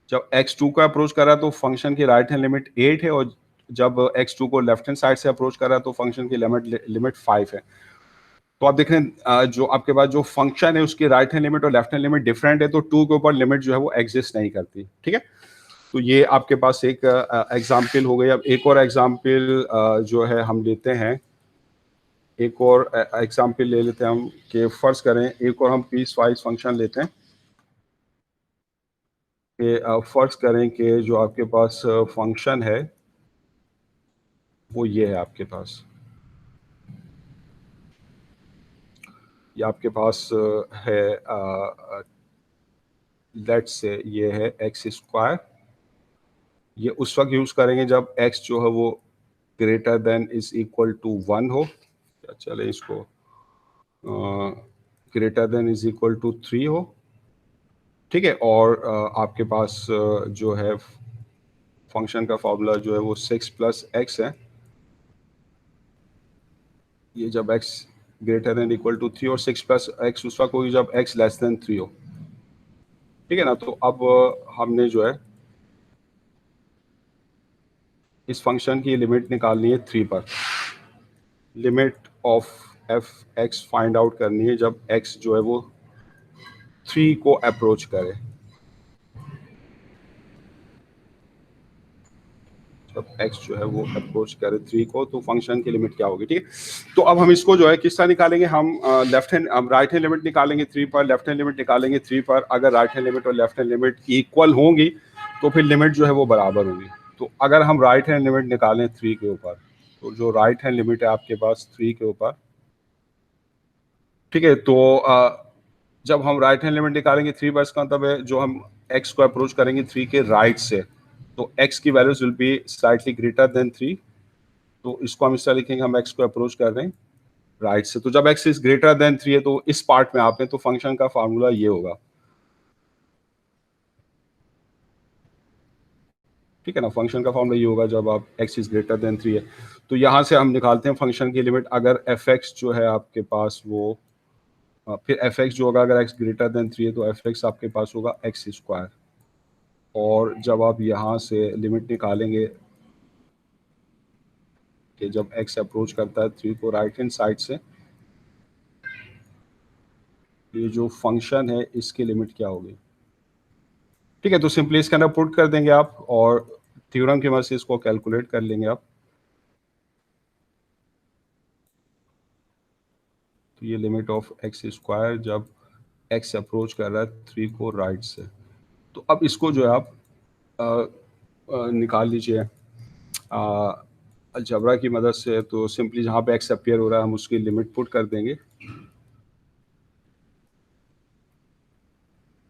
जब x 2 को अप्रोच कर रहा है तो फंक्शन की राइट हैंड लिमिट 8 है, और जब x 2 को लेफ्ट हैंड साइड से अप्रोच कर रहा है तो फंक्शन की लिमिट 5 है। तो आप देख रहे हैं जो आपके पास जो फंक्शन है उसकी राइट हैंड लिमिट और लेफ्ट हैंड लिमिट डिफरेंट है, तो 2 के ऊपर लिमिट जो है वो एग्जिस्ट नहीं करती, ठीक है। तो ये आपके पास एक एग्जाम्पल हो गई। अब एक और एग्जाम्पल जो है हम लेते हैं, एक और एग्जाम्पल ले लेते हैं हम कि फर्ज करें एक और हम पीस वाइज फंक्शन लेते हैं कि फर्ज करें कि जो आपके पास फंक्शन है वो ये है आपके पास, ये आपके पास है लेट से ये है एक्स स्क्वायर। ये उस वक्त यूज करेंगे जब एक्स जो है वो greater than is equal to 1 हो, या चले इसको greater than is equal to 3 हो, ठीक है। और आपके पास जो है फंक्शन का फॉर्मूला जो है वो 6 प्लस एक्स है, ये जब x greater than equal to 3, और 6 प्लस एक्स उस वक्त होगी जब x लेस देन 3 हो, ठीक है ना। तो अब हमने जो है इस फंक्शन की लिमिट निकालनी है 3 पर, limit of F x find out करनी है जब x जो है वो 3 को अप्रोच करे, जब x जो है वो अप्रोच करे 3 को, तो फंक्शन की लिमिट क्या होगी, ठीक है। तो अब हम इसको जो है किस तरह निकालेंगे, हम लेफ्ट हैंड हम राइट हैंड लिमिट निकालेंगे 3 पर, लेफ्ट हैंड लिमिट निकालेंगे 3 पर। अगर राइट हैंड लिमिट और लेफ्ट हैंड लिमिट इक्वल होंगी तो फिर लिमिट जो है वो बराबर होगी। तो अगर हम राइट हैंड लिमिट निकालें 3 के ऊपर, तो जो राइट हैंड लिमिट है आपके पास 3 के ऊपर, ठीक है। तो जब हम राइट हैंड लिमिट निकालेंगे 3 पर, इसका मतलब है जो हम x को अप्रोच करेंगे 3 के राइट से, तो x की values will be slightly greater then 3। तो इसको हम इस तरह लिखेंगे, हम x को अप्रोच कर रहे हैं राइट से, तो जब x इज ग्रेटर देन 3 है तो इस पार्ट में आपने, तो फंक्शन का फार्मूला ये होगा, ठीक है ना। फंक्शन का फार्मूला ये होगा जब आप x इज ग्रेटर देन 3 है। तो यहाँ से हम निकालते हैं फंक्शन की लिमिट, अगर fx जो है आपके पास वो फिर fx जो होगा, अगर x ग्रेटर देन 3 है तो fx आपके पास होगा एक्स स्क्वायर। और जब आप यहाँ से लिमिट निकालेंगे कि जब x अप्रोच करता है 3 को राइट हैंड साइड से, ये जो फंक्शन है इसकी लिमिट क्या होगी, ठीक है। तो सिंपली इसके अंदर पुट कर देंगे आप और थ्योरम की मदद से इसको कैलकुलेट कर लेंगे आप। तो ये लिमिट ऑफ एक्स स्क्वायर जब x अप्रोच कर रहा है 3 को राइट से। तो अब इसको जो है आप निकाल लीजिए अलजेब्रा की मदद से। तो सिंपली जहाँ पे x अपीयर हो रहा है हम उसकी लिमिट पुट कर देंगे।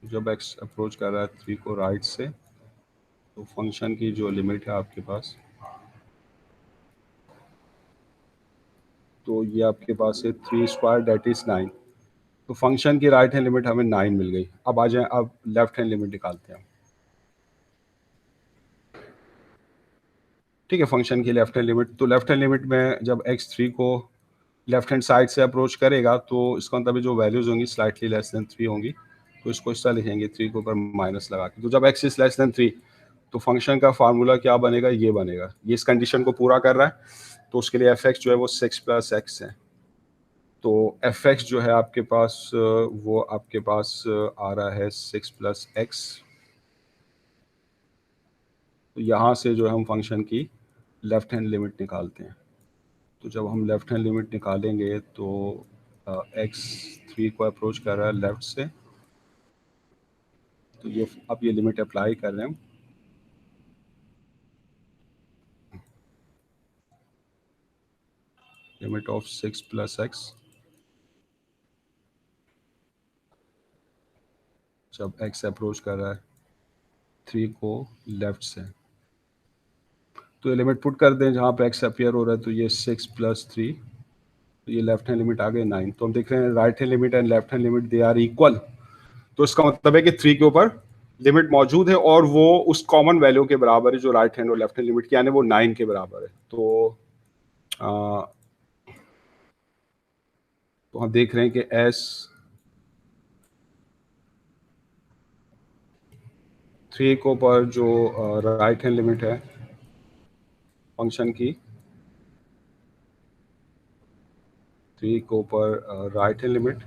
जब x अप्रोच कर रहा है 3 को राइट से तो फंक्शन की जो लिमिट है आपके पास, तो ये आपके पास है 3 स्क्वायर दैट इज 9। तो फंक्शन की राइट हैंड लिमिट हमें 9 मिल गई। अब आ जाए, अब लेफ्ट हैंड लिमिट निकालते हैं। ठीक है, फंक्शन की लेफ्ट हैंड लिमिट, तो लेफ्ट हैंड लिमिट में जब x3 को लेफ्ट हैंड साइड से अप्रोच करेगा तो इसका मतलब जो वैल्यूज होंगी स्लाइटली लेस देन 3 होंगी। तो इसको इस तरह लिखेंगे 3 के ऊपर माइनस लगा के। तो जब x इज लेस देन 3 तो फंक्शन का फार्मूला क्या बनेगा, ये बनेगा। ये इस कंडीशन को पूरा कर रहा है तो उसके लिए fx जो है वो 6 प्लस x है। तो fx जो है आपके पास वो आपके पास आ रहा है 6 प्लस x। तो यहाँ से जो है हम फंक्शन की लेफ्ट हैंड लिमिट निकालते हैं। तो जब हम लेफ्ट हैंड लिमिट निकालेंगे तो x 3 को अप्रोच कर रहा है लेफ्ट से, तो ये अब ये लिमिट अप्लाई कर रहे हैं हम। लिमिट ऑफ 6 प्लस x जब x अप्रोच कर रहा है 3 को लेफ्ट से, तो ये लिमिट पुट कर दें जहाँ पे x अपीयर हो रहा है। तो ये 6 प्लस 3, तो ये लेफ्ट हैंड लिमिट आ गई 9। तो हम देख रहे हैं right hand limit and left hand limit they are equal. तो इसका मतलब है कि 3 के ऊपर लिमिट मौजूद है और वो उस कॉमन वैल्यू के बराबर है जो राइट हैंड और लेफ्ट हैंड लिमिट की, यानी वो 9 के बराबर है। तो हम देख रहे हैं कि s 3 के ऊपर जो राइट हैंड लिमिट है फंक्शन की, 3 के ऊपर राइट हैंड लिमिट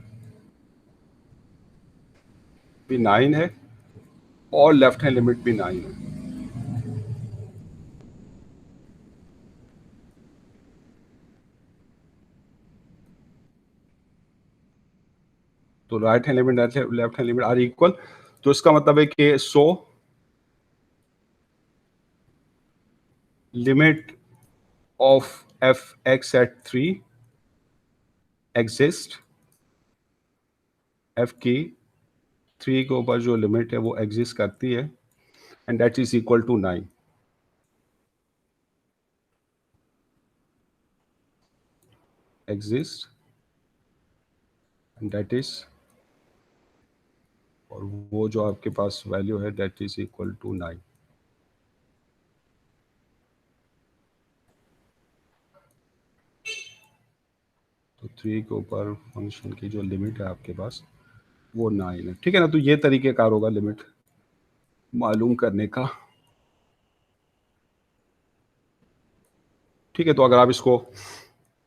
भी 9 है और लेफ्ट हैंड लिमिट भी 9 है। तो right hand limit left hand limit are equal. तो इसका मतलब है कि so limit of F x at 3 exist, f की 3 के ऊपर जो लिमिट है वो एग्जिस्ट करती है and that is equal to 9। Exist and that is, और वो जो आपके पास वैल्यू है दैट इज इक्वल टू 9। तो 3 के ऊपर फंक्शन की जो लिमिट है आपके पास वो 9 है। ठीक है ना। तो ये तरीकेकार होगा लिमिट मालूम करने का। ठीक है, तो अगर आप इसको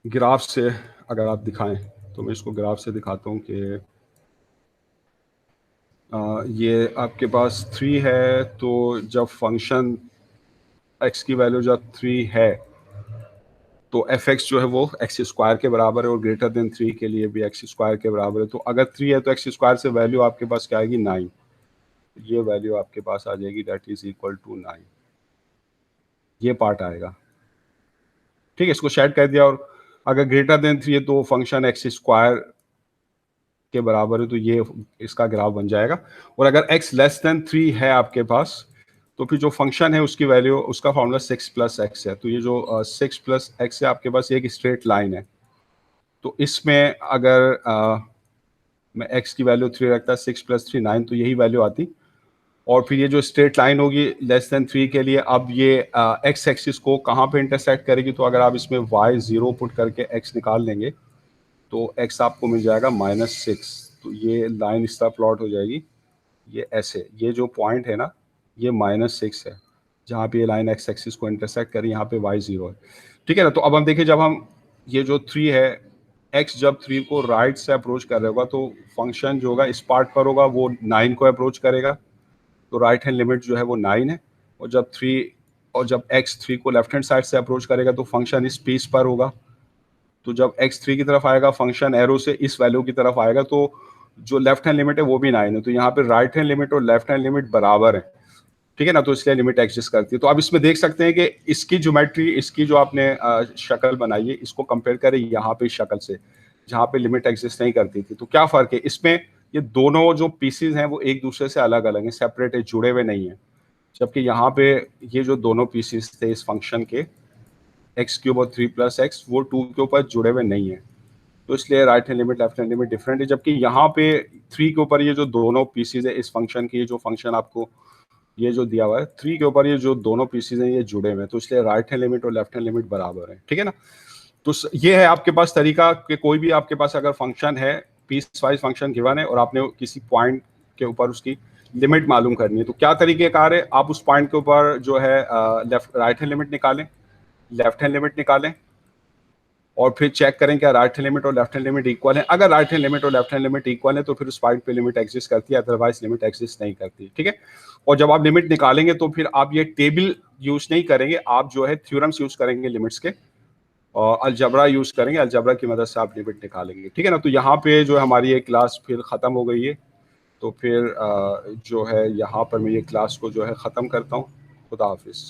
ग्राफ से अगर आप दिखाएं तो मैं इसको ग्राफ से दिखाता हूँ कि ये आपके पास 3 है। तो जब फंक्शन x की वैल्यू जब 3 है तो एफ एक्स जो है वो एक्स स्क्वायर के बराबर है और ग्रेटर देन 3 के लिए भी एक्स स्क्वायर के बराबर है। तो अगर 3 है तो एक्स स्क्वायर से वैल्यू आपके पास क्या आएगी, 9। ये वैल्यू आपके पास आ जाएगी दैट इज इक्वल टू 9। ये पार्ट आएगा। ठीक है, इसको शेड कर दिया। और अगर ग्रेटर देन 3 है तो फंक्शन एक्स स्क्वायर के बराबर है, तो ये इसका ग्राफ बन जाएगा। और अगर x लेस देन 3 है आपके पास तो फिर जो फंक्शन है उसकी वैल्यू, उसका फॉर्मूला 6 प्लस एक्स है। तो ये जो 6 प्लस एक्स है आपके पास एक स्ट्रेट लाइन है। तो इसमें अगर मैं x की वैल्यू 3 रखता, 6 प्लस 3 9, तो यही वैल्यू आती। और फिर ये जो स्ट्रेट लाइन होगी लेस देन 3 के लिए, अब ये x एक्सिस को कहाँ पे इंटरसेक्ट करेगी, तो अगर आप इसमें y 0 पुट करके x निकाल लेंगे तो x आपको मिल जाएगा -6। तो ये लाइन इस तरह प्लॉट हो जाएगी, ये ऐसे। ये जो पॉइंट है ना ये -6 है जहाँ पे ये लाइन x एक्सिस को इंटरसेक्ट करी, यहाँ पे y 0 है। ठीक है ना। तो अब हम देखिए, जब हम ये जो 3 है, x जब 3 को राइट से अप्रोच कर रहा होगा तो फंक्शन जो होगा इस पार्ट पर होगा वो 9 को अप्रोच करेगा। तो राइट हैंड लिमिट जो है वो 9 है। और जब x 3 को लेफ्ट हैंड साइड से अप्रोच करेगा तो फंक्शन इस पीस पर होगा। तो जब x 3 की तरफ आएगा फंक्शन एरो से इस वैल्यू की तरफ आएगा। तो जो लेफ्ट हैंड लिमिट है वो भी 9 है, तो यहाँ पे राइट हैंड लिमिट और लेफ्ट हैंड लिमिट बराबर है, ठीक है ना, तो इसलिए लिमिट एग्जिस्ट करती है। तो आप इसमें देख सकते हैं कि इसकी ज्योमेट्री, इसकी जो आपने शक्ल बनाई है, इसको कंपेयर करें यहाँ पे शक्ल से जहाँ पे लिमिट एग्जिस्ट नहीं करती थी, तो क्या फर्क है इसमें, ये दोनों जो पीसेज हैं वो एक दूसरे से अलग अलग हैं, सेपरेट है, जुड़े हुए नहीं है, जबकि यहाँ पे ये जो दोनों पीसेज थे इस फंक्शन के x³ और 3+x वो 2 के ऊपर जुड़े हुए नहीं है, तो इसलिए right hand limit left hand limit different है। जबकि यहाँ पे 3 के ऊपर ये जो दोनों पीसेज है इस फंक्शन की, ये जो फंक्शन आपको ये जो दिया हुआ है 3 के ऊपर ये जो दोनों पीसेज हैं ये जुड़े हुए हैं, तो इसलिए राइट हैंड लिमिट और लेफ्ट हैंड लिमिट बराबर है, ठीक है ना। तो ये है आपके पास तरीका कि कोई भी आपके पास अगर फंक्शन है, पीस वाइज फंक्शन गिवन है और आपने किसी पॉइंट के ऊपर उसकी लिमिट मालूम करनी है, तो क्या तरीकेकार है, आप उस पॉइंट के ऊपर जो है लेफ्ट राइट हैंड लिमिट निकालें, लेफ्ट हैंड लिमिट निकालें और फिर चेक करें क्या राइट हैंड लिमिट और लेफ्ट हैंड लिमिट इक्वल है। अगर राइट हैंड लिमिट और लेफ्ट हैंड लिमिट इक्वल है तो फिर उस पॉइंट पे लिमिट एग्जिस्ट करती है, अदरवाइज लिमिट एग्जिस्ट नहीं करती, ठीक है। और जब आप लिमिट निकालेंगे तो फिर आप ये टेबल यूज नहीं करेंगे, आप जो है थ्योरम्स यूज करेंगे लिमिट्स के, और अलजबरा यूज करेंगे, अलजबरा की मदद से आप लिमिट निकालेंगे, ठीक है ना। तो यहाँ पे जो हमारी ये क्लास फिर ख़त्म हो गई है, तो फिर जो है यहाँ पर मैं ये क्लास को जो है ख़त्म करता हूँ। खुदा हाफिज़।